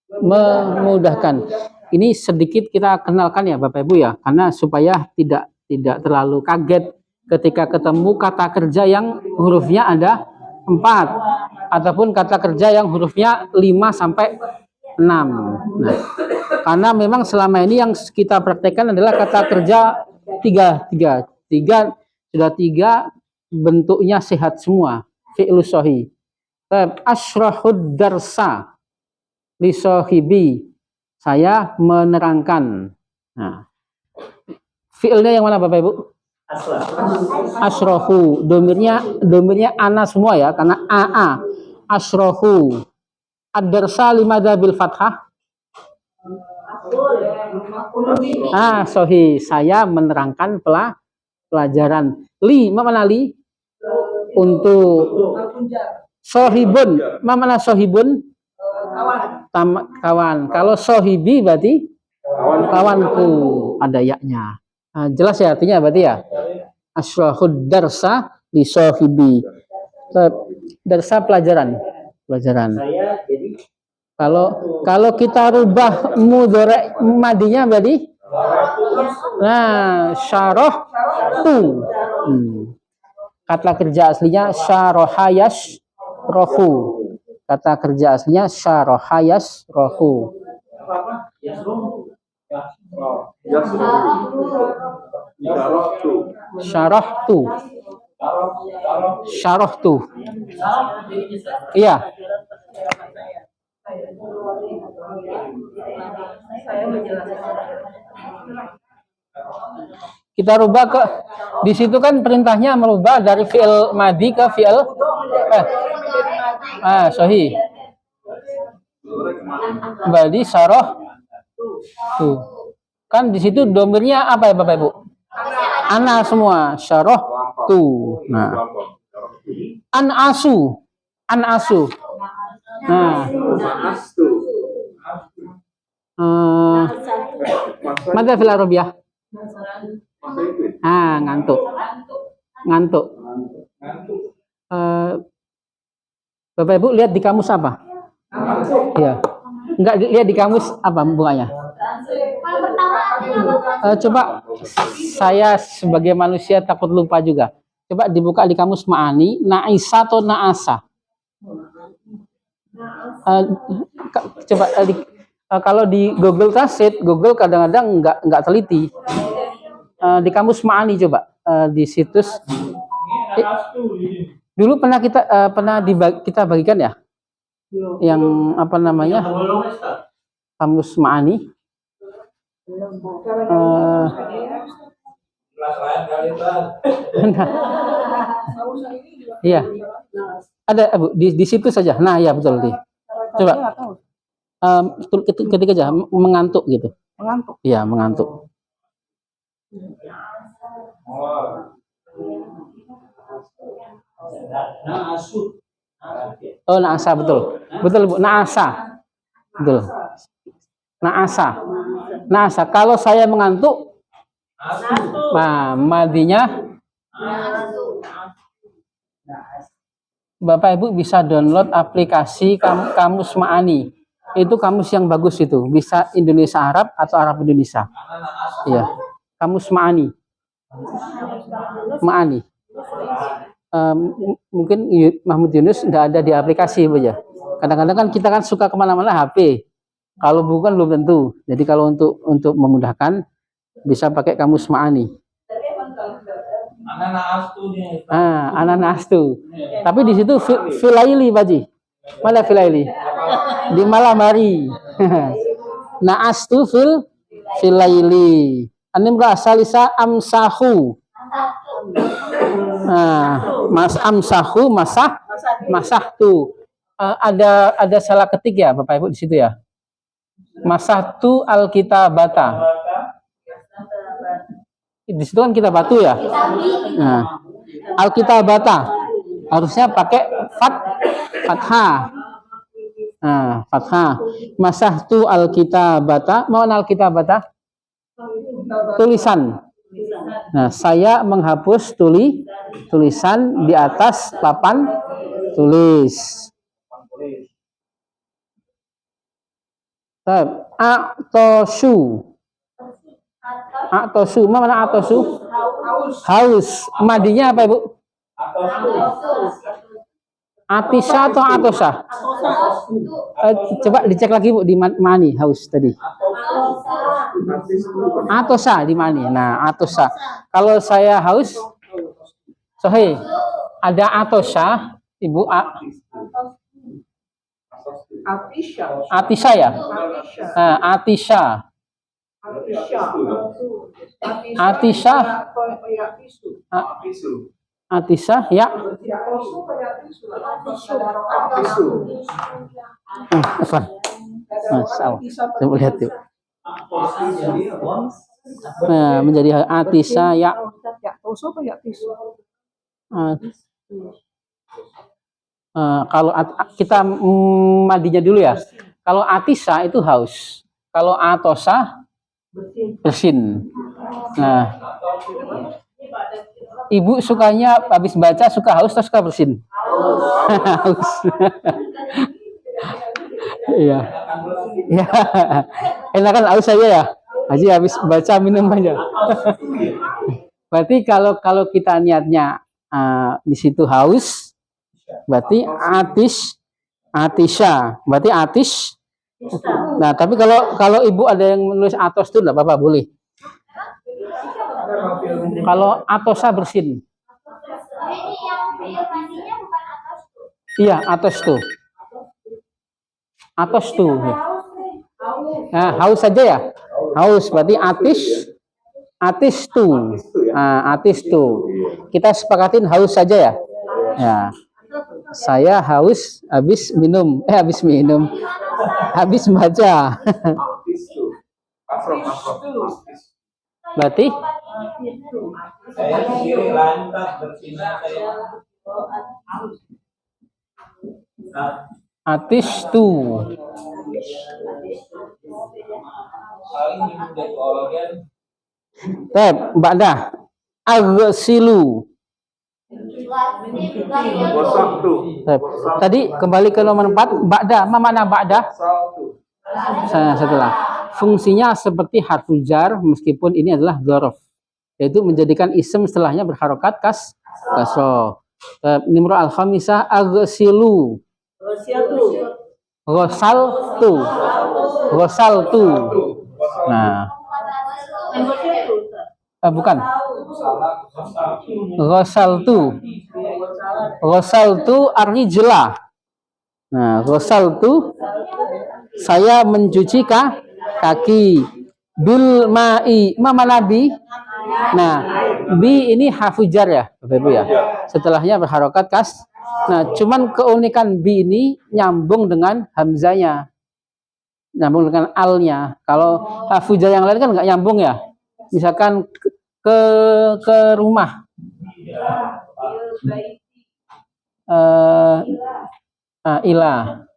memudahkan. Ini sedikit kita kenalkan ya Bapak Ibu ya, karena supaya tidak terlalu kaget ketika ketemu kata kerja yang hurufnya ada 4 ataupun kata kerja yang hurufnya 5 sampai 6. Nah, karena memang selama ini yang kita praktekkan adalah kata kerja 3 sudah 3 bentuknya sehat semua. Fi'lu sahih. Asyrahud darsa li sahibi. Saya menerangkan. Nah, fi'ilnya yang mana Bapak Ibu? Asrohu. Domirnya ana semua ya, karena aa. Asrohu. Ad-darsa limadha bil fathah. Sohi. Saya menerangkan pelajaran. Li, mana li? Untuk. Sohibun. Mana sohibun? Kawan. Kalau sohibi berarti kawanku, ada yaknya. Jelas ya artinya berarti ya. asyrahud darsa li sahibi. Darsa pelajaran. Saya jadi Kalau kita rubah mudhari madinya berarti nah syarahtu. Kata kerja aslinya syarahayas rohu. Kata kerja aslinya syarahayas rohu. apa? Yasrum. Syarahtu. Syarahtu. Iya. Kita rubah ke di situ kan perintahnya merubah dari fi'il madi ke fi'il sahih. Berarti syarah tuh. Kan di situ domirnya apa ya Bapak Ibu? Ana semua syarah tuh. Nah. An asu. Nah. Mada fil Arabiyah. Ngantuk. Bapak Ibu lihat di kamus apa? Ya. Enggak lihat di kamus apa bunganya? Coba saya sebagai manusia takut lupa juga. Coba dibuka di kamus ma'ani, na'isa atau na'asa? Coba kalau di Google Translate, Google kadang-kadang nggak teliti. Di kamus ma'ani coba di situs. Dulu pernah kita bagikan ya, yang apa namanya kamus ma'ani. Iya, ada Bu di situ saja. Nah ya betul nih. Coba ketik aja mengantuk gitu. Mengantuk. Iya mengantuk. Oh naasa betul Bu, naasa betul. Naasa. Kalau saya mengantuk, nah madinya Bapak Ibu bisa download aplikasi Kamus Ma'ani. Itu kamus yang bagus itu, bisa Indonesia Arab atau Arab Indonesia. Iya, Kamus Ma'ani. Mungkin Mahmud Yunus nggak ada di aplikasi Bu ya. Kadang-kadang kan kita kan suka kemana-mana HP. Kalau bukan belum tentu. Jadi kalau untuk memudahkan bisa pakai Kamus Ma'ani. Ananastu. Tapi di situ filaili Baji. Mana filaili? Di malam hari. Na'astu filaili. Animra salisa amsahu. Mas amsahu masah tuh. Ada salah ketik ya Bapak Ibu di situ ya. Masahtu alkitabata. Di situ kan kita batu ya. Nah, alkitabata harusnya pakai fathah. Nah, fathah. Masahtu alkitabata. Mau alkitabata? Tulisan. Nah, saya menghapus tulisan di atas papan tulis. Atosu. Mana atosu? Haus. Madinya apa Ibu? Atisha atau atosa? Coba dicek lagi Bu di mana haus tadi. Atosa di mana? Nah, atosa. Kalau saya haus, sohe. Ada atosa, Ibu. Atisha ya? Atisha. Atisha ya. Coba lihat tuh. Nah, menjadi Atisha ya. Kalau kita madinya dulu ya. Kalau Atisha itu haus. Kalau Atosa bersin. Nah, Ibu sukanya habis baca suka haus atau suka bersin? Haus. Iya. Iya. Enakan haus saja ya. Haji habis baca minum aja. Berarti kalau kita niatnya di situ haus, berarti atisha, berarti atis. Nah, tapi kalau ibu ada yang menulis atos itu enggak apa-apa, boleh. Kalau atosa bersin. Iya, atos tuh. Atos tuh. Nah, haus saja ya. Haus berarti atis tuh. Atis tuh. Kita sepakatin haus saja ya. Ya. Saya haus habis minum. Habis baca. Berarti Saya kiri lantas bersinar saya. atis tuh. Paling minum dekologen. Tep, ba'dah. Aghsilu. Wasam tuh. Tep. Tadi kembali ke nomor 4, ba'dah. Ma mana ba'dah? Setelah. Fungsinya seperti harfu jar meskipun ini adalah dzaraf. Yaitu menjadikan isim setelahnya berharokat kasroh. Nimro al-khamisah aghsilu. Ghasaltu. Nah, bukan. Ghasaltu ar-rijla. Nah, ghasaltu saya mencuci kaki. Bil ma'i. Ma mana bi? Nah, bi ini harfu jar ya, Bapak Ibu ya. Setelahnya berharokat Nah, cuman keunikan bi ini nyambung dengan hamzanya. Nyambung dengan alnya. Kalau harfu jar yang lain kan nggak nyambung ya. Misalkan ke rumah. Ilah.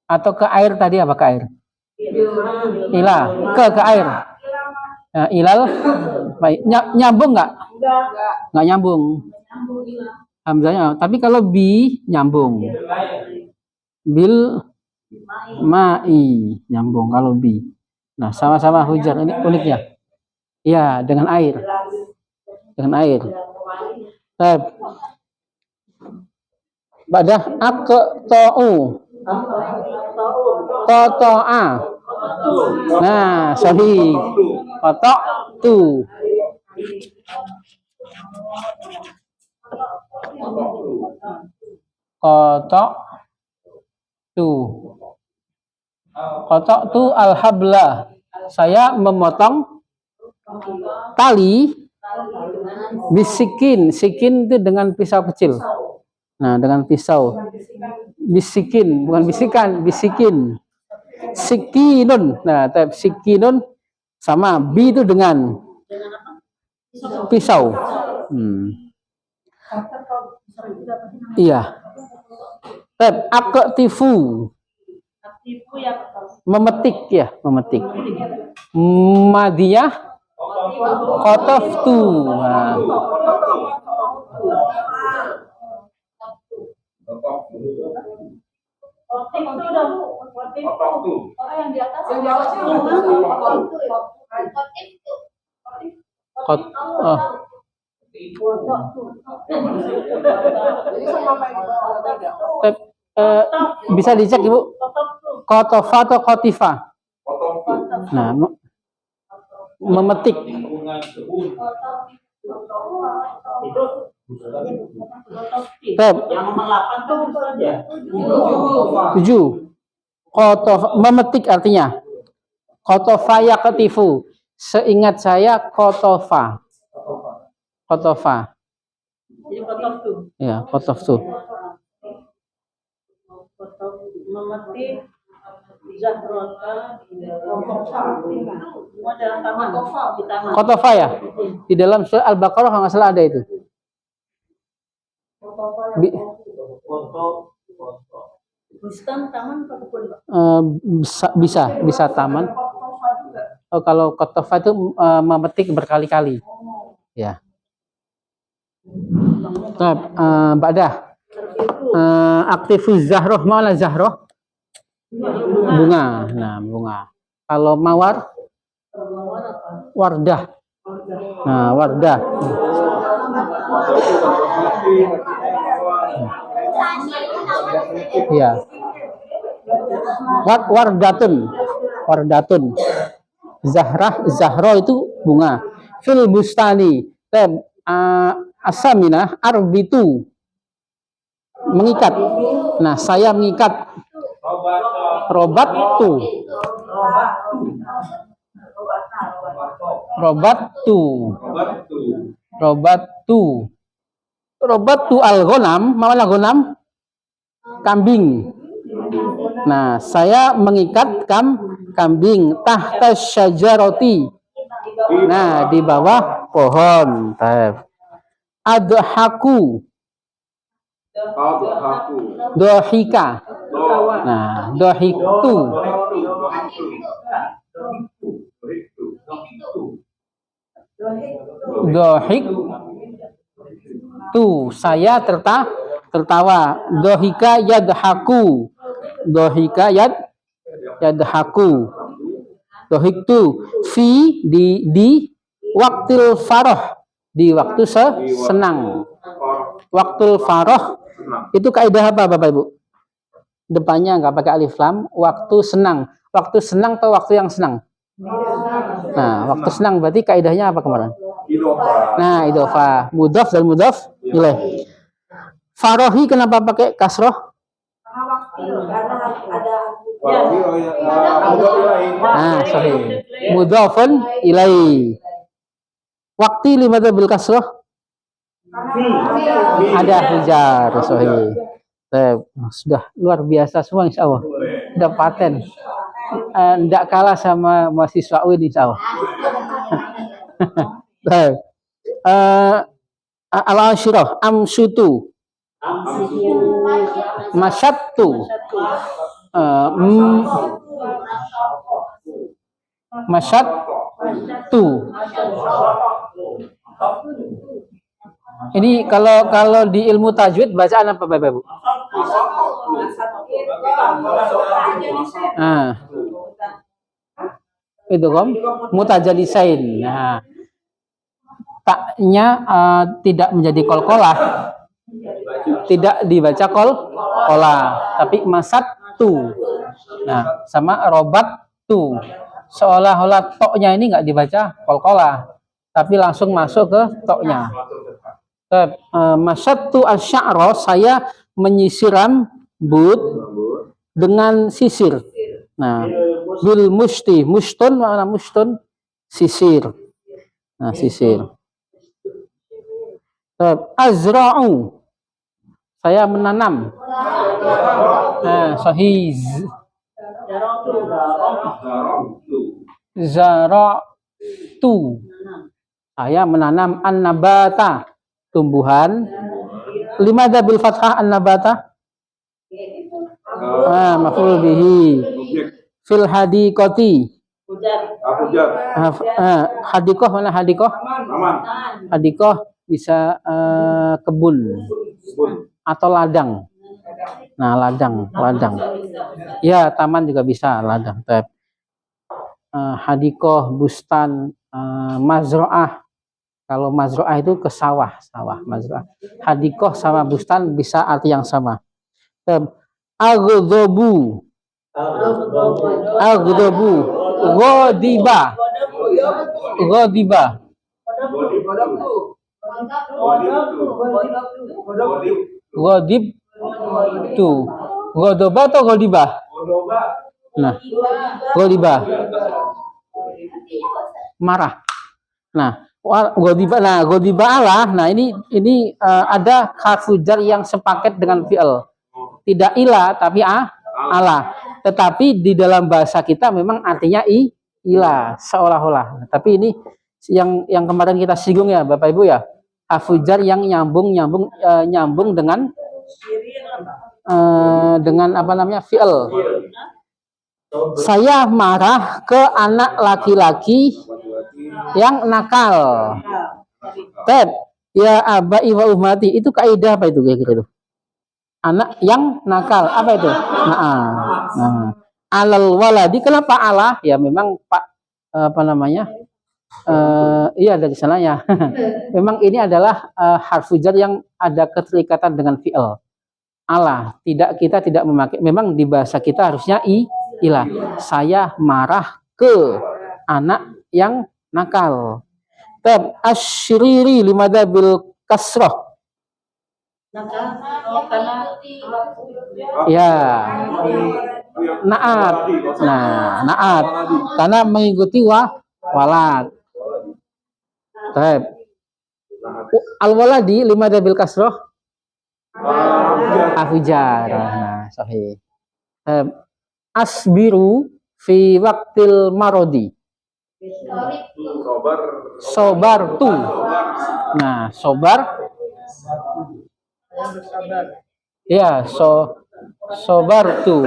Atau ke air tadi apa ke air? Ilah, ke air. Nah, ilal baik. Nyambung nggak? Nggak nyambung. Hamzanya. Tapi kalau bi nyambung. Bil ma'i nyambung kalau bi. Nah, sama-sama hujan ini uniknya. Iya, dengan air. Dengan air. Baik. Badah aqta'u. Qata'a. Nah, sahih. Qata'tu. Qata'tu al-habla. Saya memotong tali bisikin. Sikin itu dengan pisau kecil. Nah, dengan pisau. Bisikin, bukan bisikan, bisikin. Sikinun. Nah, tab sikinun sama bi itu dengan pisau. Iya. Tab aktifu. Memetik ya, memetik. Madiyah qataftu. Nah. Yang di atas bisa dicek Ibu. Qatafa atau qatifa? Nah, memetik. Yang nomor 8 tuh saja. 7. Memetik artinya. Qatafa yaqtifu. Seingat saya qatafa. Qatafa. Jadi qataftu. Ya, qataftu. Memetik zahrota semua dalam taman. Di taman. Qatafa ya? Di dalam surah Al-Baqarah kalau nggak salah ada itu. Bustan taman atau kebun, Pak? Bisa taman. Oh, kalau qatafa itu memetik berkali-kali. Ya. Tab, Ba'dah. Aktifuz zahroh, mana zahroh? Bunga. Nah, bunga. Kalau mawar? Wardah. Nah, wardah. Iya. Wardatun. Wardatun. Zahro itu bunga. Fil bustani. Asamina arbitu. Mengikat. Nah, saya mengikat. Robat tu. Robat tu al-ghanam, mana ghanam? Kambing. Nah, saya mengikat kambing tahta syajarati. Nah, di bawah pohon. Adhaku. Dohika. Nah, dohiktu. Dohik tu, saya tertawa. Dohika yadhaku. Dohika yadhaku. Dohik tu fi di waktil faroh, di waktu senang. Waktul faroh itu kaidah apa Bapak Ibu? Depannya nggak pakai alif lam. Waktu senang. Waktu senang atau waktu yang senang? Nah, waktu senang berarti kaidahnya apa kemarin? Nah, idhofah. Mudhaf dan mudhaf ilaih. Farohi kenapa pakai kasroh? Nah, sorry. Mudhafun ilaih. Waktu limada bil kasroh? Ada hujar, sorry. Sudah luar biasa semua insya Allah. Udah paten. Tidak kalah sama mahasiswa UIN insya Allah. Al-ashirah amsutu masyattu masyattu. Ini kalau di ilmu tajwid bacaan apa Bapak Ibu? Itu kom mutajalisain. Nah, taknya tidak menjadi kolkolah, tidak dibaca kolkolah, tapi masatu. Nah, sama robat tu, seolah-olah toknya ini nggak dibaca kolkolah, tapi langsung masuk ke toknya. Masatu asy'ara, saya menyisir rambut dengan sisir. Nah, bil musti, mustun mana mustun? Sisir. Nah, sisir. Azra'u, saya menanam. Nah, sahiz. Zara'tu, saya menanam an-nabata, tumbuhan. Limada bil fathah an-nabata? Maf'ul bihi. Fil hadiqati. Hadiqah mana hadiqah? Hadiqah bisa kebun atau ladang. Nah, ladang. Ya, taman juga bisa ladang. Hadiqah, bustan, mazra'ah. Kalau mazra'ah itu ke sawah mazra'ah. Hadiqah sama bustan bisa arti yang sama. Aghdabu, ghadiba, ghodib tu, ghodoba atau ghodibah? Nah, ghodibah, marah. Nah, ghodibah Allah. Nah, ini ada harfujar yang sepaket dengan fi'il. Tidak ila tapi ala. Tetapi di dalam bahasa kita memang artinya ila seolah-olah. Tapi ini yang kemarin kita singgung ya Bapak Ibu ya. Harfujar yang nyambung dengan apa namanya fi'il. Saya marah ke anak laki-laki yang nakal. Ya abai wa ummati, itu kaidah apa itu kira-kira itu? Anak yang nakal, apa itu? Nah. Alal waladi, kenapa Allah? Ya memang Pak apa namanya? Iya dari sananya. Memang ini adalah harfu jar yang ada keterikatan dengan fi'il. Allah, kita tidak memakai. Memang di bahasa kita harusnya ilah. Saya marah ke anak yang nakal. Tab asyriri limada bil kasroh. Nakal, karena Ya, naat. Nah, naat karena mengikuti walad. Tab al waladi limada bil kasroh afujar. Nah, sahih. Asbiru fi waktil marodi. Sobar tu. Nah, sobar. Ya, sobar tu.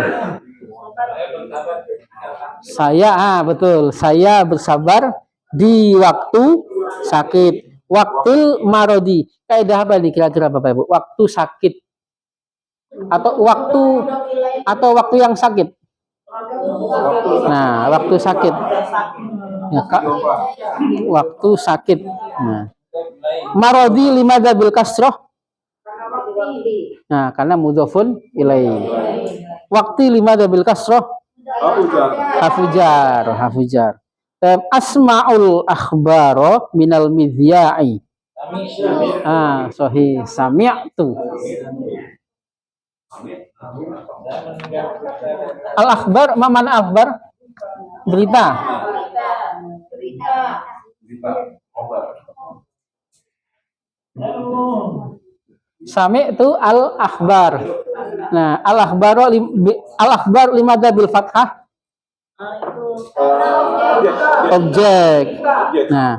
Saya, betul. Saya bersabar di waktu sakit. Waktil marodi. Kaidah apa nih kira-kira Bapak Ibu? Waktu sakit. Atau waktu yang sakit. Nah, waktu sakit. Ya, Kak. Waktu sakit. Nah. Marodi limada bil kasroh. Nah, karena mudhofun ilai. Waktu limada bil kasroh. Hafujar. Asma'ul akhbaro minal midya'i. Sahih. Sami'tu. Al-akhbar, mana akhbar? Berita. Sami'tu al-akhbar. Nah, al-akhbar limada bil fathah. Objek. Nah,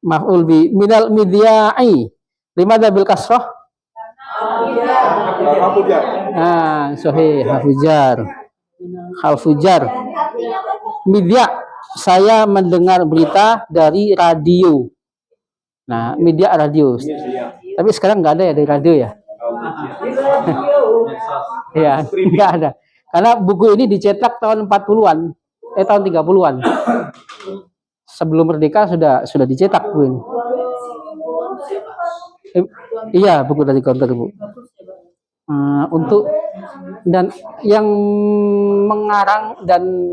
maf'ul bi minal midya'i limada bil kasrah. Sahih, hafujar. Midya, saya mendengar berita dari radio. Nah, media radio. Tapi sekarang nggak ada ya dari radio ya. Ya, nggak ada. Karena buku ini dicetak tahun 40-an, tahun 30-an. Sebelum merdeka sudah dicetak buku ini. Iya, buku dari counter, Bu. Untuk dan yang mengarang dan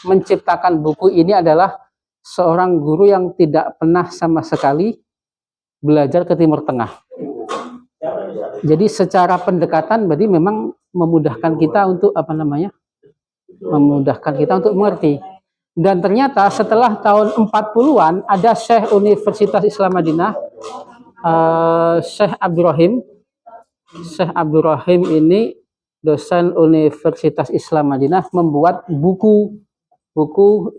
menciptakan buku ini adalah seorang guru yang tidak pernah sama sekali belajar ke Timur Tengah. Jadi secara pendekatan berarti memang memudahkan kita untuk memudahkan kita untuk mengerti. Dan ternyata setelah tahun 40-an ada Syekh Universitas Islam Madinah, Syekh Abdurrahim ini dosen Universitas Islam Madinah membuat buku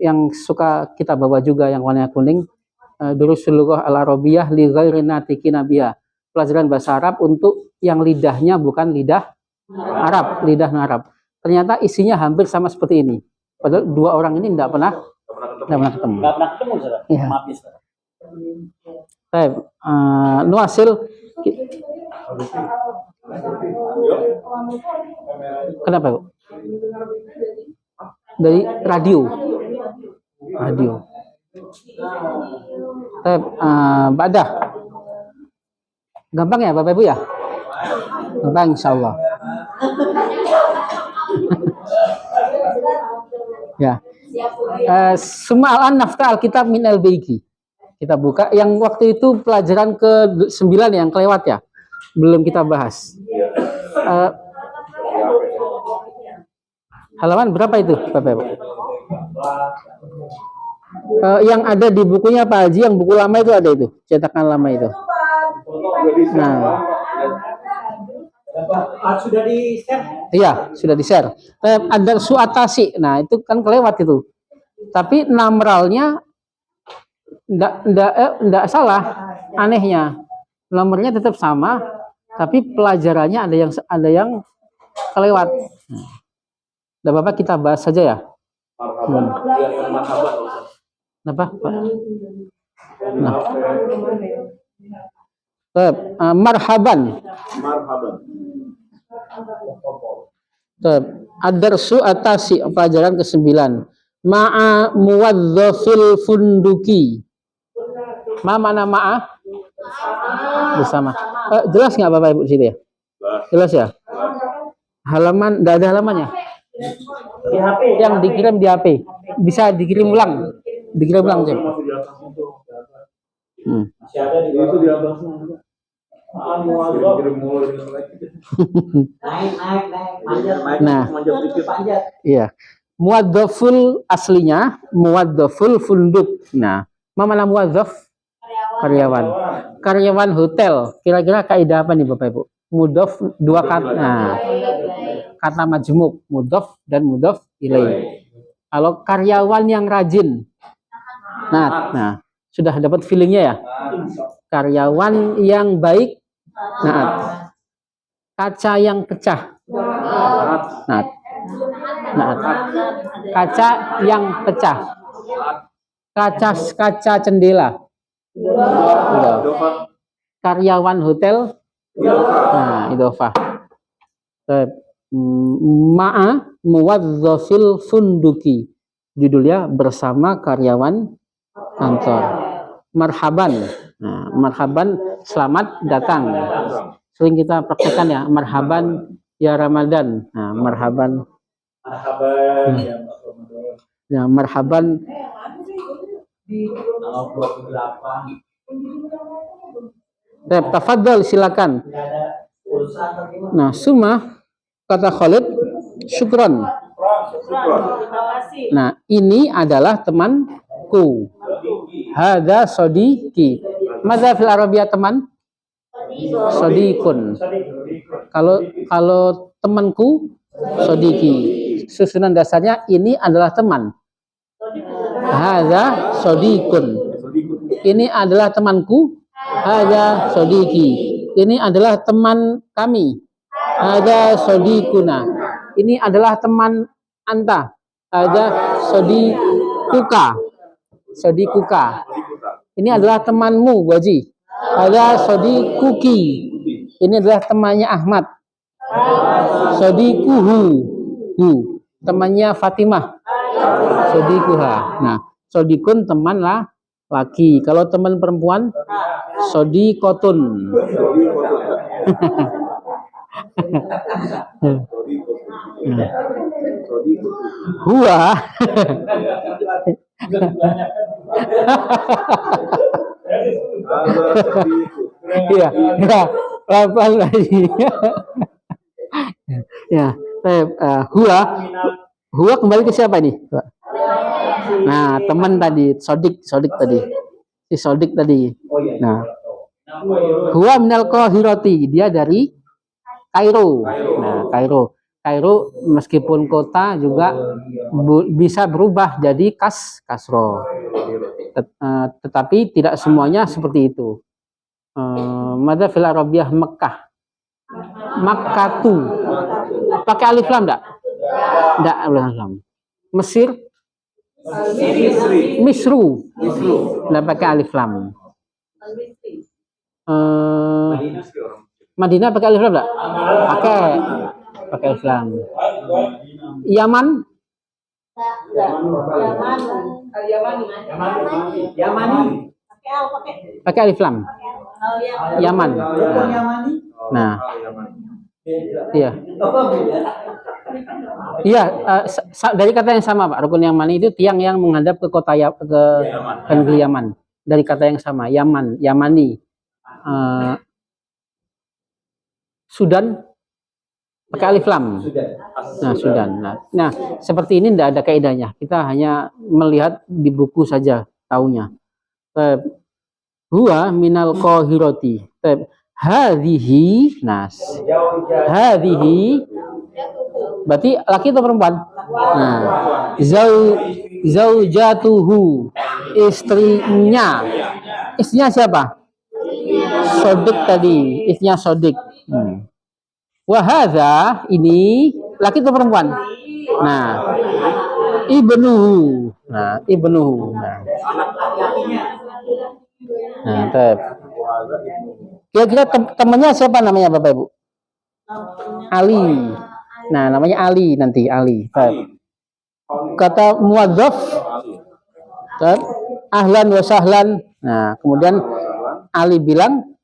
yang suka kita bawa juga yang warna kuning, Durusul Lughah Al-Arabiyah li ghairi natiki nabiyah. Pelajaran bahasa Arab untuk yang lidahnya bukan lidah Arab. Ternyata isinya hampir sama seperti ini. Padahal dua orang ini tidak pernah ketemu. Ya. Baik, nuasil. Kenapa, Bu? Dari radio. Badah. Gampang ya Bapak Ibu ya? Gampang insya Allah. Ya. Suma'al nafta alkitab min al-baiki. Kita buka yang waktu itu pelajaran ke-9 yang kelewat ya. Belum kita bahas. Halaman berapa itu Bapak Ibu? Yang ada di bukunya Pak Haji, yang buku lama itu ada itu, cetakan lama itu. Nah, sudah di-share? Iya, sudah di-share. Ada suatasi. Nah, itu kan kelewat itu. Tapi namralnya enggak salah. Anehnya, nomornya tetap sama, tapi pelajarannya ada yang kelewat. Nah, Bapak kita bahas saja ya. Kenapa, Pak? Nah. Marhaban. Marhaban. Ad-darsu atasi, pelajaran ke-9. Ma'a muwadzafil funduki. Ma mana ma'a? Bersama. Jelas nggak Bapak Ibu di situ ya? Jelas ya? Halaman, nggak ada halamannya? Di HP. Yang dikirim di HP. Bisa dikirim ulang. Dikirim ulang, Cep. Masih di atas itu. Masih ada di Itu di bawah. atasnya. Muwadzaf. Kirim mulu dengan lagi. Naik. Panjat. Nah. Manjat dikit. Panjat. Iya. Muwadzaful aslinya muwadzaful funduk. Nah, mana muwadzaf? Karyawan. Karyawan hotel. Kira-kira kaidah apa nih Bapak Ibu? Mudhof dua kata. Nah, kata majmuk, mudhof dan mudhof ilaih. Kalau karyawan yang rajin. Nah, sudah dapat feelingnya ya? Karyawan yang baik. Nah, kaca yang pecah. Nah, kaca yang pecah. Kaca jendela. Karyawan hotel. Nah, idhofah. Ma'a muwadzafil funduki. Judulnya bersama karyawan kantor. Marhaban. Nah, marhaban selamat datang. Sering kita praktekkan ya, marhaban ya Ramadan. Nah, marhaban. Marhaban ya Pak Ramadan. Ya, marhaban. Tanggal 28. Tafadhal silakan. Tidak ada urusan bagaimana? Nah, summa kata Khalid, syukron. Terima kasih. Nah, ini adalah temanku. Hadza sodiki. Madza fil Arabiyah teman? Sodikun. Kalau temanku sodiki. Susunan dasarnya ini adalah teman. Hadza sodikun. Ini adalah temanku. Hadza sodiki. Ini adalah teman kami. Hadza sodikuna. Ini adalah teman anta. Hadza sodikuka. Sodikuka. Ini adalah temanmu, Waji. Hadza sodikuki. Ini adalah temannya Ahmad. Sodikuhu. Temannya Fatimah. Sodikuha. Nah, sodikun teman lah laki. Kalau teman perempuan, sodikotun. Huwa. Iya, pelan lagi. Ya, huwa kembali ke siapa nih? Nah, teman tadi, sodik tadi. Si sodik tadi. Nah, huwa minal Qahirati, dia dari Kairo. Nah, Kairo meskipun kota juga bisa berubah jadi kasro. Tetapi tidak semuanya seperti itu. Madza fil Arabiyah Mekkah. Makkatu. Pakai alif lam enggak? Enggak alif lam. Mesir? Misru. Enggak pakai alif lam. Madinah pakai alif lam enggak? Pakai alif lam. Yaman? Yamani. Pakai alif lam. Yaman. Nah, iya. Iya, dari kata yang sama, Pak. Rukun Yamani itu tiang yang menghadap ke kota ke negeri Yaman. Dari kata yang sama, Yaman, Yamani. Sudan pakai alif lam. Nah, Sudan. Nah, seperti ini tidak ada kaidahnya. Kita hanya melihat di buku saja taunya. Huwa minal Qahirati. Hadhihi nas. Hadhihi berarti laki atau perempuan? Nah, zaujatuhu, istrinya. Istrinya siapa? Sodik tadi, istrinya Sodik. Wahadha, ini laki atau perempuan? Nah, ibnuhu. Nah, ibnuhu. Nah, Kira-kira temannya siapa namanya Bapak Ibu? Ali. Nah, namanya Ali nanti, Ali. Baik. Kata muadzaf, ahlan wa sahlan. Nah, kemudian Ali bilang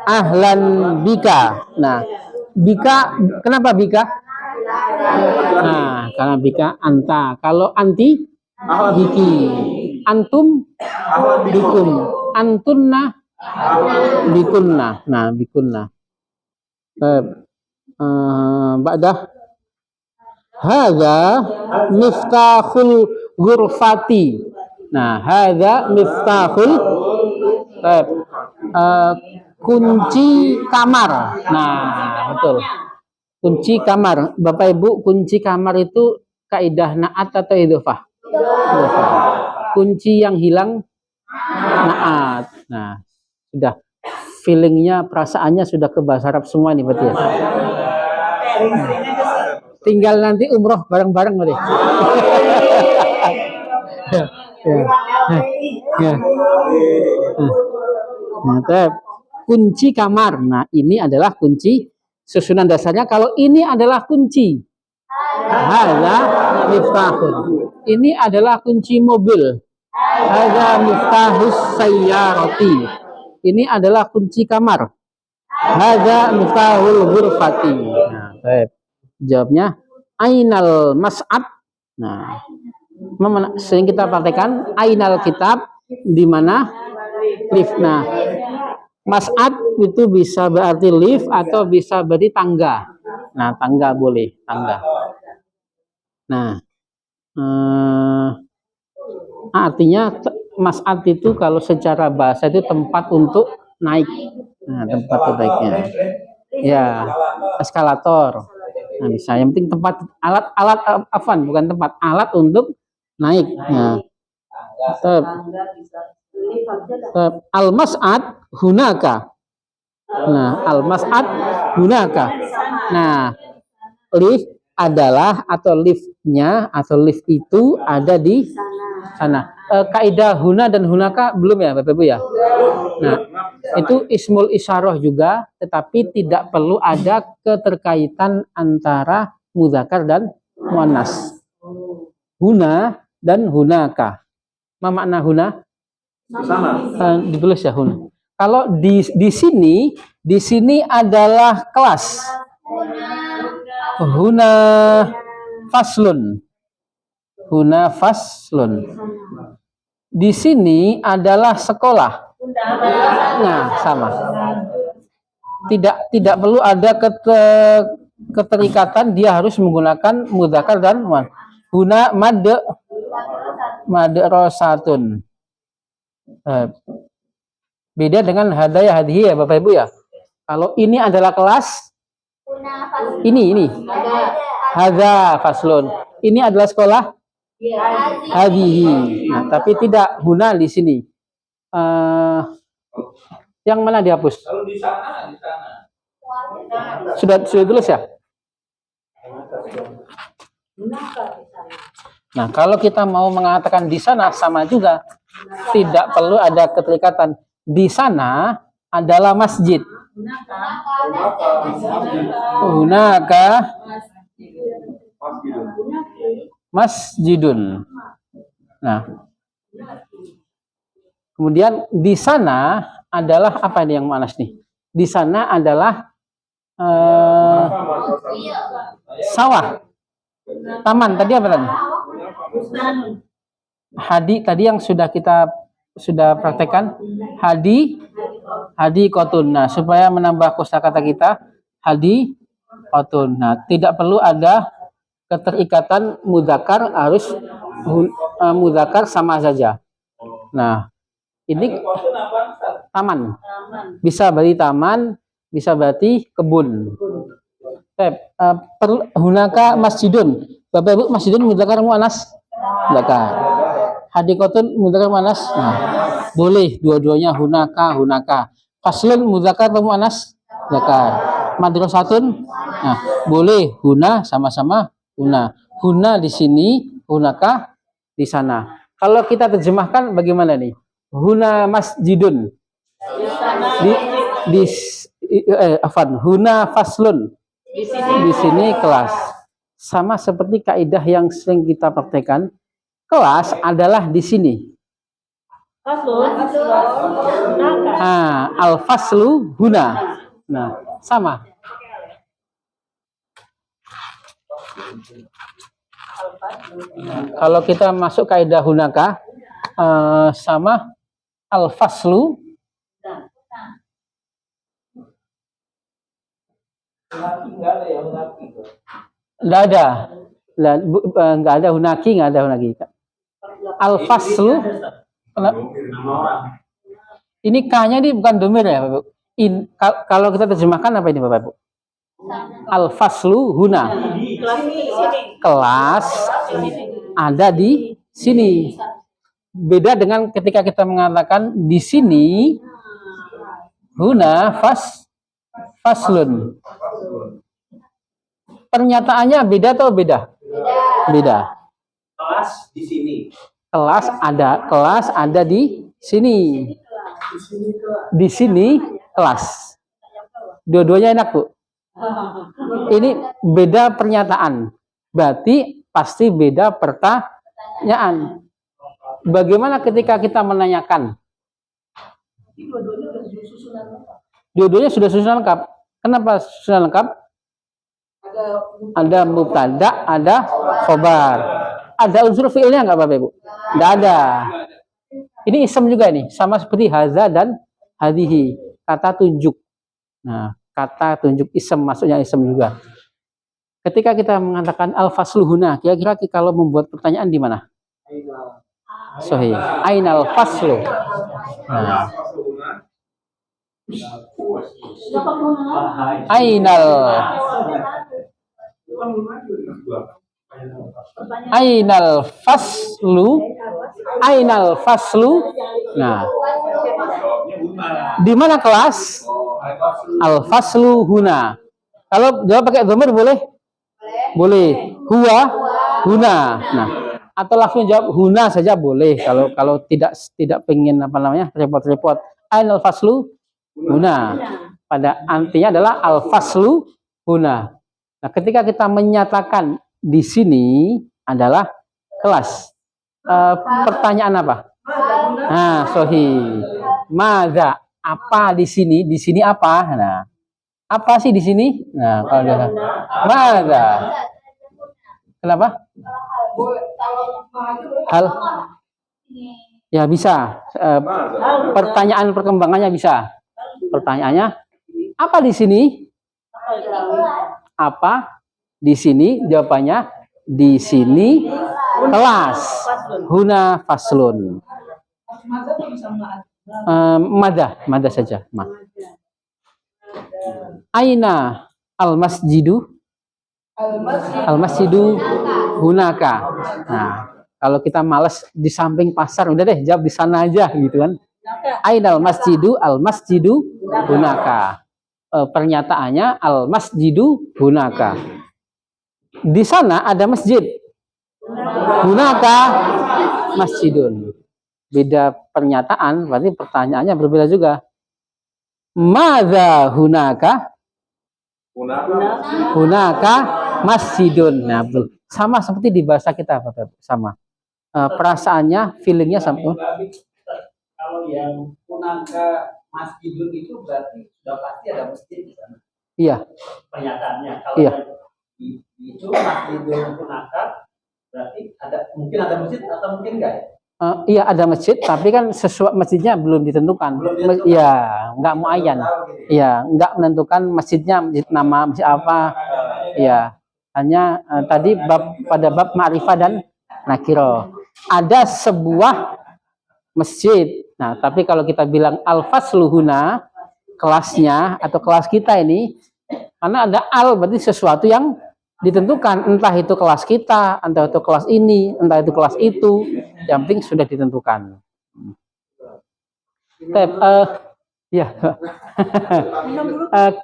ahlan bika. Nah, bika, kenapa bika? Nah, karena bika anta. Kalau anti, biki. Antum, bikum. Antunna, bikunna. Nah, bikunna. Ba'dah hadza miftahul ghurfati. Nah, hadza miftahul kunci kamar. Nah, betul. Kunci kamar. Bapak Ibu, kunci kamar itu kaidah naat atau idhofah? Kunci yang hilang naat. Nah, sudah feelingnya, perasaannya sudah ke bahasa Arab semua nih berarti ya. Tinggal nanti umroh bareng-bareng berarti. Nah, kunci kamar. Nah, ini adalah kunci susunan dasarnya. Kalau ini adalah kunci, hadza miftahun. Ini adalah kunci mobil. Hadza miftahus sayyarati. Ini adalah kunci kamar. Hadza miftahul ghurfati. Nah, baik. Jawabnya ainal mas'ad. Nah, sering kita praktekkan ainal kitab, di mana lift. Nah, mas'ad itu bisa berarti lift atau bisa berarti tangga. Nah, tangga boleh, tangga. Nah, artinya mas'ad itu kalau secara bahasa itu tempat untuk naik. Nah, tempat untuk naiknya. Ya, eskalator. Nah, bisa. Yang penting tempat alat afan, bukan tempat, alat untuk naik. Nah, al-mas'ad hunaka. Nah, al-mas'ad hunaka. Nah, lift adalah atau liftnya atau lift itu ada di sana. Kaidah huna dan hunaka belum ya Bapak Ibu ya? Nah, itu ismul isyarah juga, tetapi tidak perlu ada keterkaitan antara muzakkar dan muannas. Huna dan hunaka. Apa makna huna? Ditulis ya huna. Kalau di sini adalah kelas. Huna faslun. Huna faslun. Di sini adalah sekolah. Nah, sama. Tidak perlu ada keterikatan, dia harus menggunakan mudzakkar dan muannas. Huna madrasatun. Beda dengan hadaya hadhihi ya Bapak Ibu ya. Kalau ini adalah kelas, ini hadza faslun. Ini adalah sekolah, hadhihi. Nah, tapi tidak huna di sini. Yang mana dihapus? Kalau di sana. Sudah tulis ya? Nah, kalau kita mau mengatakan di sana sama juga, tidak perlu ada keterikatan. Di sana adalah masjid. Hunaka masjidun. Nah, kemudian di sana adalah apa nih yang manas nih? Di sana adalah sawah, taman. Tadi apa tadi? Hadi tadi yang sudah kita praktekkan. Hadi kotun. Nah, supaya menambah kosakata kita, hadi kotun. Nah, tidak perlu ada keterikatan mudzakkar, harus mudzakkar sama saja. Nah, ini taman. Bisa berarti taman, bisa berarti kebun. Hunaka masjidun. Bapak Ibu, masjidun mudzakkar muannas? Mudzakkar. Hadikotun mudzakkar muannas? Nah, boleh dua-duanya hunaka. Faslun mudzakkar atau muannas? Mudzakkar. Madrasatun? Nah, boleh huna sama-sama huna. Huna di sini, hunaka di sana. Kalau kita terjemahkan bagaimana nih? Huna masjidun. huna faslun. Di sini. Di sini kelas. Sama seperti kaidah yang sering kita praktekkan. Kelas adalah di sini. Faslun. Al-faslu huna. Nah, sama. Kalau kita masuk kaidah hunaka, sama al-faslu. Nggak ada. Nggak ada hunaki, nggak ada hunaki. Al-faslu. Ini K-nya ini bukan domir ya, Bapak. Kalau kita terjemahkan apa ini, Bapak Ibu? Al-faslu huna. Kelas ada di sini. Beda dengan ketika kita mengatakan di sini huna faslun. Pernyataannya beda atau beda? Beda. Kelas di sini. Kelas ada di sini. Di sini kelas. Dua-duanya enak, Bu. Ini beda pernyataan. Berarti pasti beda pertanyaan. Bagaimana ketika kita menanyakan? Dua-duanya sudah susunan lengkap. Kenapa susunan lengkap? Ada mubtada, ada khobar. Ada unsur fiilnya nggak, Bapak Ibu? Nggak ada. Ini isem juga nih, sama seperti haza dan hadihi. Kata tunjuk. Nah, kata tunjuk isem, masuknya isem juga. Ketika kita mengatakan al-faslu huna, kira-kira kalau membuat pertanyaan di mana? Sahih. Ainal faslu. Nah. Ainal faslu. Nah. Di mana kelas? Al faslu huna. Kalau jawab pakai dhamir boleh? Boleh. Huwa huna. Nah, atau langsung jawab huna saja boleh. Kalau tidak pengen apa namanya repot-repot. Ainal faslu huna. Pada artinya adalah al faslu huna. Nah, ketika kita menyatakan di sini adalah kelas. Pertanyaan apa? Nah, sahih. Madza, apa di sini? Di sini apa? Nah, apa sih di sini? Nah, kalau dia madza. Kenapa? Hal ya bisa. Pertanyaan perkembangannya bisa. Pertanyaannya apa di sini? Apa di sini? Jawabannya di sini kelas. Huna faslun. Mada saja. Aina al-masjidu? Al-masjidu hunaka. Nah, kalau kita males di samping pasar, udah deh jawab di sana aja gitu kan. Ainal masjidu al-masjidu hunaka. Pernyataannya al-masjidu hunaka. Di sana ada masjid. Hunaka masjidun. Beda pernyataan, berarti pertanyaannya berbeda juga. Madza hunaka? Hunaka masjidun. Nah, betul. Sama seperti di bahasa kita, Bapak. Sama. Perasaannya, feelingnya sama. Kalau yang hunaka masjidun itu berarti sudah pasti ada masjid di sana. Iya. Pernyataannya. Kalau iya. Itu masjidun hunaka berarti mungkin ada masjid atau mungkin enggak ya? Iya ada masjid, tapi kan sesuatu masjidnya belum ditentukan. Iya, nggak muayyan. Iya, nggak menentukan masjidnya nama masjid apa. Iya, hanya tadi pada bab ma'rifah dan nakiro. Ada sebuah masjid. Nah, tapi kalau kita bilang al-faslu huna, kelasnya atau kelas kita ini, karena ada al berarti sesuatu yang ditentukan, entah itu kelas kita, entah itu kelas ini, entah itu kelas itu, yang penting sudah ditentukan. Ya,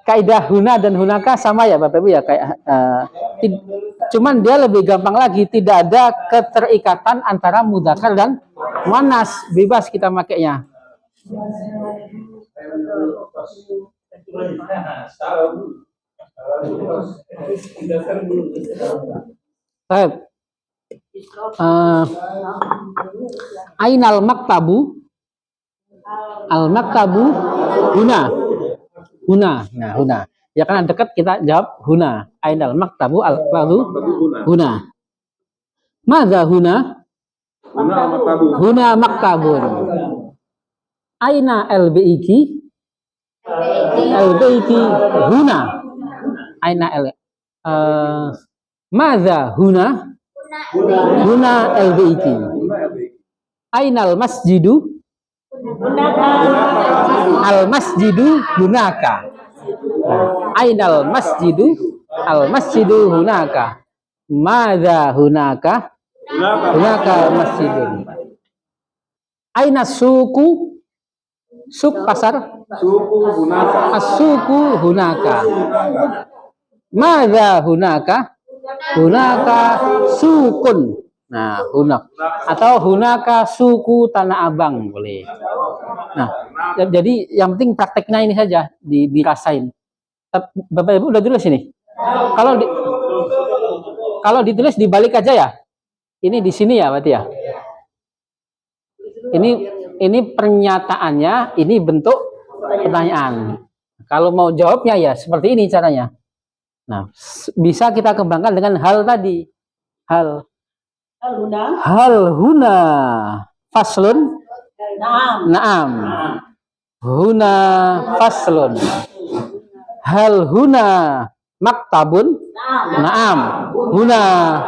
kaidah huna dan hunaka sama ya Bapak Ibu ya, kayak cuman dia lebih gampang lagi, tidak ada keterikatan antara mudzakkar dan muannas, bebas kita makainya. Baik. Ainal maktabu? Al maktabu huna. Huna. Nah, huna. Ya kan dekat kita jawab huna. Ainal maktabu lalu huna. Madza huna? Huna maktabun. Aina LBIK? LBIK huna. Aina L. Madza huna? Huna LBIK. Ainal masjidu? Al masjidu hunaka. Ainal masjidu? Al masjidu hunaka. Madza hunaka? Hunaka masjidun. Aina suku? Suk pasar? As-suku hunaka. Madza hunaka? Hunaka sukun. Nah, hunak. Atau hunaka suku Tanah Abang boleh. Nah, jadi yang penting prakteknya ini saja dirasain. Bapak Ibu udah tulis ini. Kalau ditulis dibalik aja ya. Ini di sini ya, berarti ya. Ini pernyataannya, ini bentuk pertanyaan. Kalau mau jawabnya ya seperti ini caranya. Nah, bisa kita kembangkan dengan hal tadi. Hal huna faslun. Naam. Huna faslun. Hal huna maktabun. Naam. Huna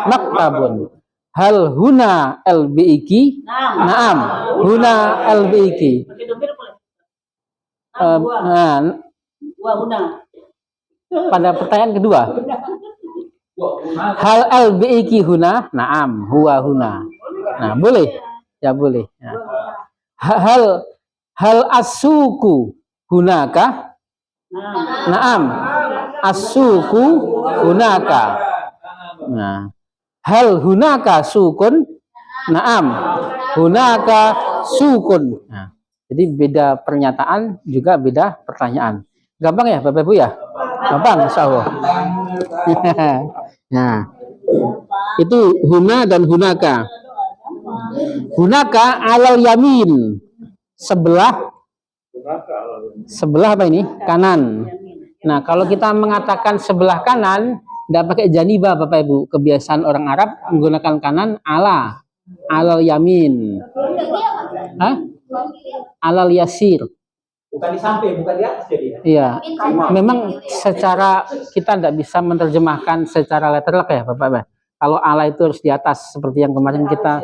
maktabun. Hal huna LBIK? Naam. Huna LBIK. Pada pertanyaan kedua. Hal LBIK huna? Naam. Huwa huna. Nah, boleh. Ya boleh. Nah. Hal asuku hunaka? Naam. Asuku hunaka. Nah. Hal hunaka sukun? Naam. Hunaka sukun. Nah, jadi beda pernyataan juga beda pertanyaan. Gampang ya Bapak Ibu ya? Gampang insya Allah. Nah, itu huna dan hunaka. Hunaka alal yamin. Sebelah apa ini? Kanan. Nah, kalau kita mengatakan sebelah kanan, tidak pakai janibah Bapak Ibu. Kebiasaan orang Arab menggunakan kanan alal yamin. Hah? Alal yasir. Bukan di samping, bukan di atas jadi ya. Iya. Memang secara kita tidak bisa menerjemahkan secara letterlock ya Bapak Ibu. Kalau ala itu harus di atas seperti yang kemarin kita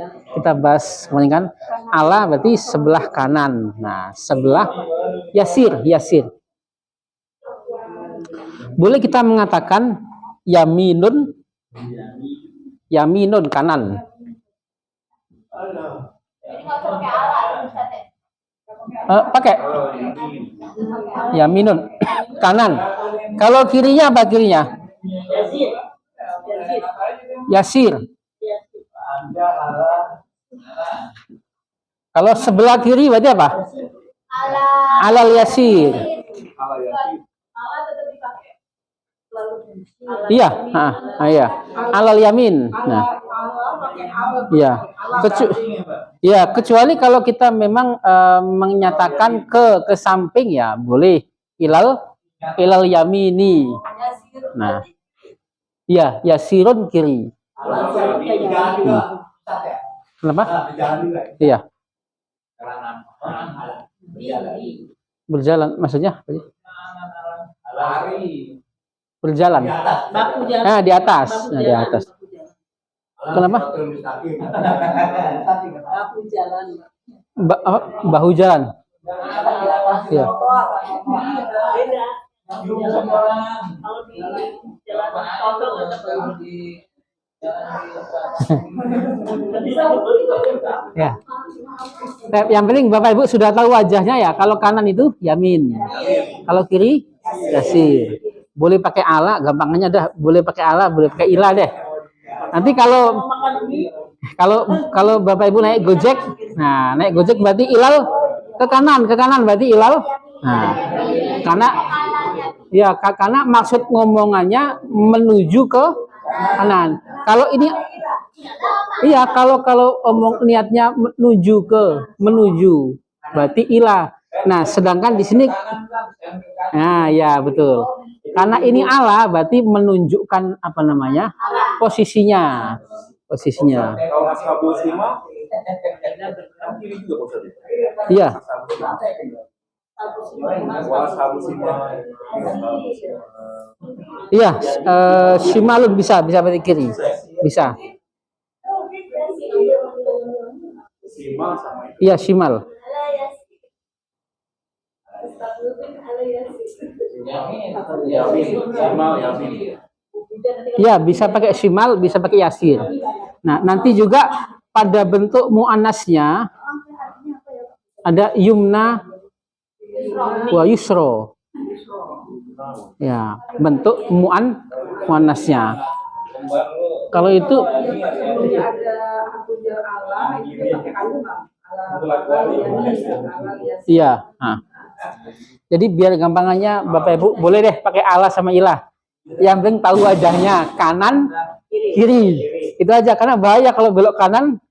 bahas kemarin kan. Ala berarti sebelah kanan. Nah, sebelah yasir. Boleh kita mengatakan yaminun kanan. Pakai yaminun kanan. Kalau kirinya apa kirinya? Yasir. Kalau sebelah kiri berarti apa? Alal yasir. Iya, iya. Alal yamin. Nah, iya. Kecuali kalau kita memang menyatakan ke samping ya boleh ilal yamini. Nah, iya, yasirun kiri. Kenapa? Iya. Berjalan, maksudnya? Berjalan. Nah, di atas. Nah, di atas. Kenapa? Bahu jalan. Iya. Ya. Yang penting Bapak Ibu sudah tahu wajahnya ya. Kalau kanan itu yamin. Kalau kiri yasir. Boleh pakai ala, gampangnya dah. Boleh pakai ala, boleh pakai ila deh. Nanti kalau Bapak Ibu naik Gojek, nah naik Gojek berarti ilal ke kanan berarti ilal. Nah, Ya, karena maksud ngomongannya menuju ke kanan. Kalau ini, iya, kalau omong niatnya menuju, berarti ila. Nah, sedangkan di sini, nah ya betul. Karena ini ala, berarti menunjukkan apa namanya posisinya. Kalau ashabul shimah kan kiri juga Ustaz. Iya, Wa ashabul shimah. iya. Shimalun bisa berarti kiri, bisa. Shimah sama itu. Iya, shimal. Yamin. Shimah yamin. Iya, bisa pakai shimal, bisa pakai yasir. Nah, nanti juga pada bentuk muannasnya ada yumna wa yusro. Ya, bentuk muannasnya. Kalau itu iya. Nah. Jadi biar gampangannya Bapak Ibu boleh deh pakai ala sama ilah. Yang penting tahu wajahnya kanan kiri. Itu aja karena bahaya kalau belok kanan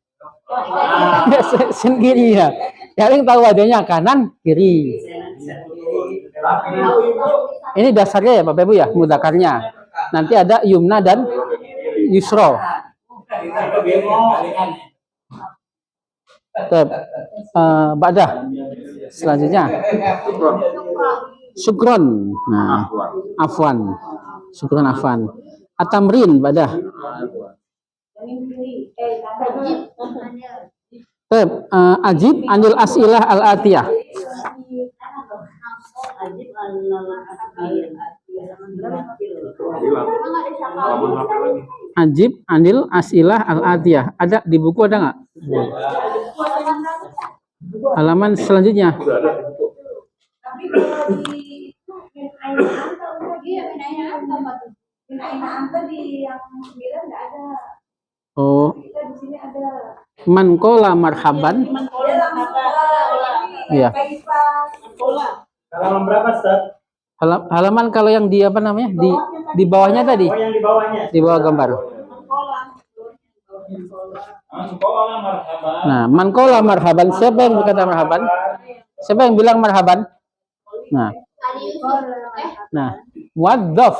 sendiri ya. Yang penting tahu wajahnya kanan kiri. Ini dasarnya ya Bapak Ibu ya, mudzakarnya. Nanti ada yumna dan yusro. Badah. Selanjutnya sukron. Nah, afwan. Sukron afwan. Atamrin badah. Ajib anil asilah al-atiyah. Ajib anil asilah al-atiyah. Ada di buku ada nggak? Halaman selanjutnya. Tapi kalau di min aina anta iya min aina anta min aina anta di yang 9 enggak ada. Oh. Kita di sini ada Man qala marhaban. Iya. Halaman berapa, Ustaz? Halaman kalau yang di apa namanya? Di bawahnya tadi. Oh, yang di bawahnya. Di bawah gambar. Nah, man qala marhaban. Siapa yang berkata marhaban? Siapa yang bilang marhaban? Nah, muadzaf.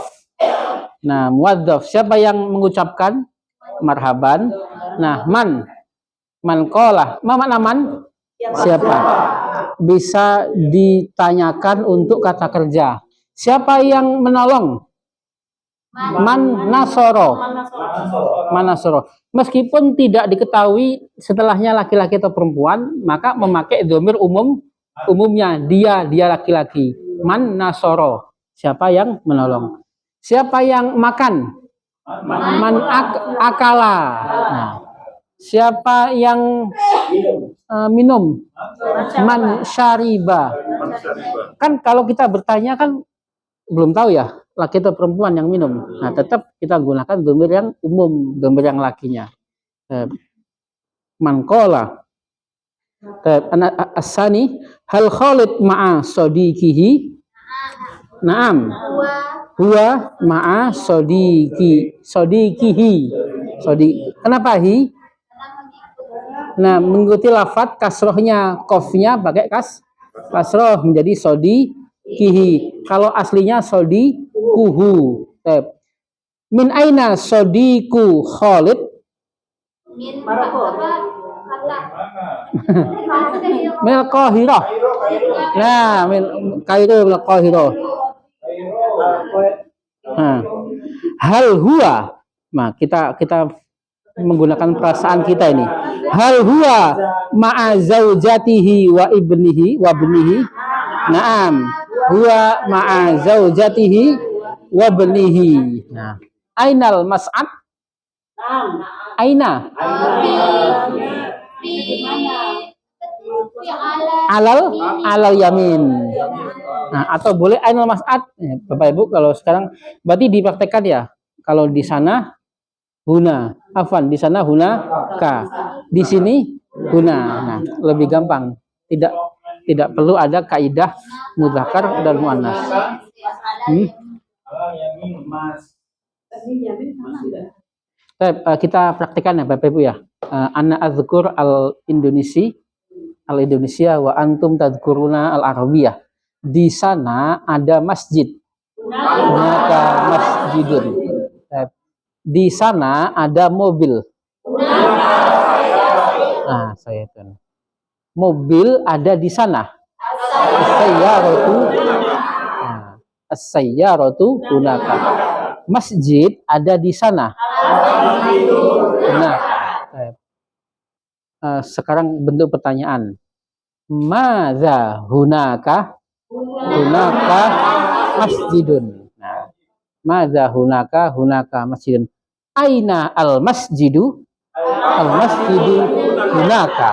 Nah, muadzaf. Siapa yang mengucapkan marhaban? Nah, man qala. Ma makna man? Siapa? Bisa ditanyakan untuk kata kerja. Siapa yang menolong? Man nasoro. Meskipun tidak diketahui setelahnya laki-laki atau perempuan, maka memakai dhamir umumnya dia laki-laki. Man nasoro. Siapa yang menolong? Siapa yang makan? Man akala. Nah, siapa yang minum? Man syariba. Kan kalau kita bertanya kan belum tahu ya laki atau perempuan yang minum. Nah, tetap kita gunakan dhamir yang umum, dhamir yang lakinya. Man qala. As-sani hal Khalid ma'a sadiqihi? Naam. Huwa ma'a sadiqihi. Kenapa hi? Nah, mengikuti lafadz kasrohnya, qafnya pakai kasroh menjadi sadiqihi. Kalau aslinya sadiquhu. Min aina sadiqu Khalid? Min apa? Min Qahirah. Nah, min Kairo min Qahirah. Nah, hal huwa. Nah, kita menggunakan perasaan kita ini. Hal huwa ma'a zaujatihi wa ibnihi wa bnihi? Naam. Huwa ma'a zaujatihi wa bnihi. Nah, ainal mas'ad? Aina? Alal yamin. Nah, atau boleh ainal mas'ad. Bapak Ibu kalau sekarang berarti dipraktekkan ya. Kalau di sana huna, afwan, di sana huna ka. Di sini huna. Nah, lebih gampang. Tidak perlu ada kaidah mudzakkar dan muannas. Mas. Baik, kita praktikkan ya Bapak Ibu ya. Ana azkur al-Indonesia wa antum tadkuruna al-Arabiyah. Di sana ada masjid. Hunaka masjidun. Baik. Di sana ada mobil. Nah, saya kan. Mobil ada di sana. As-sayyaratu. Nah, as-sayyaratu hunaka. Masjid ada di sana. Nah, sekarang bentuk pertanyaan. Madza hunaka? Hunaka masjidun. Nah, madza hunaka? Hunaka masjidun. Aina al-masjidu? Al-masjidu hunaka.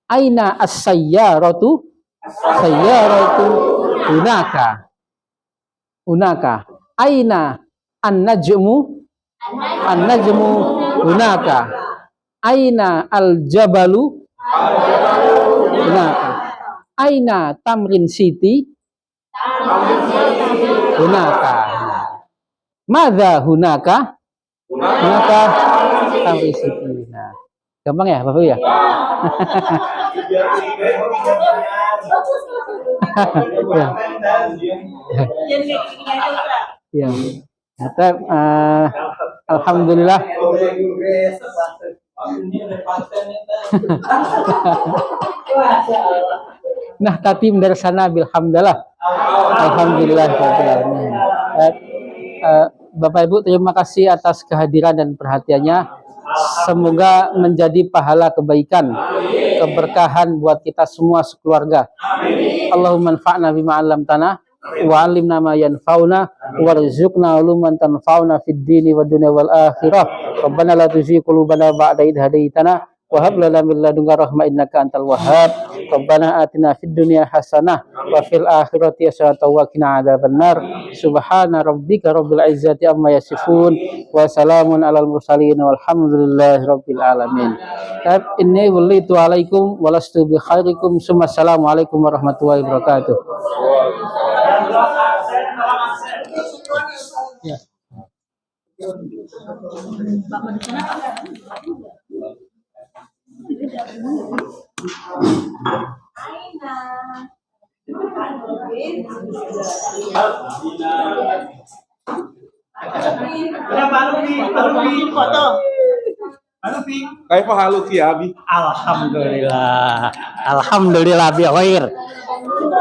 Aina as-sayyaratu? Sayyaratu hunaka. Hunaka. Aina an-najmu? An-najmu hunaka. Aina al-jabalu? Hunaka. Aina Tamrin City? Hunaka. Madza hunaka? Hunaka Tamrin City. Nah, gampang ya, Bapak ya? Ya. Kita, alhamdulillah. Nah, tatim dari sana bilhamdallah. Alhamdulillah. Bapak Ibu, terima kasih atas kehadiran dan perhatiannya. Semoga menjadi pahala kebaikan, keberkahan buat kita semua sekeluarga. Allahumma anfa'na bima 'allamtana wa 'allimna ma yanfa'una warzuqna 'uluman tanfa'una fid dini wad dunya wal akhirah. Rabbana la tuzigh qulubana ba'da idh hadaitana wa hab lana min ladunka rahmah innaka antal wahhab. Rabbana atina fid dunya hasanah wa fil akhirati hasanah wa qina adzabannar. Subhana rabbika rabbil izzati amma yasifun wa salamun alal mursalin walhamdulillahi rabbil alamin. Inni wallitu alaikum walastu bi khairikum. Assalamualaikum warahmatullahi wabarakatuh. Ya. Kaifa haluki abi? Alhamdulillah. Alhamdulillah bi khair.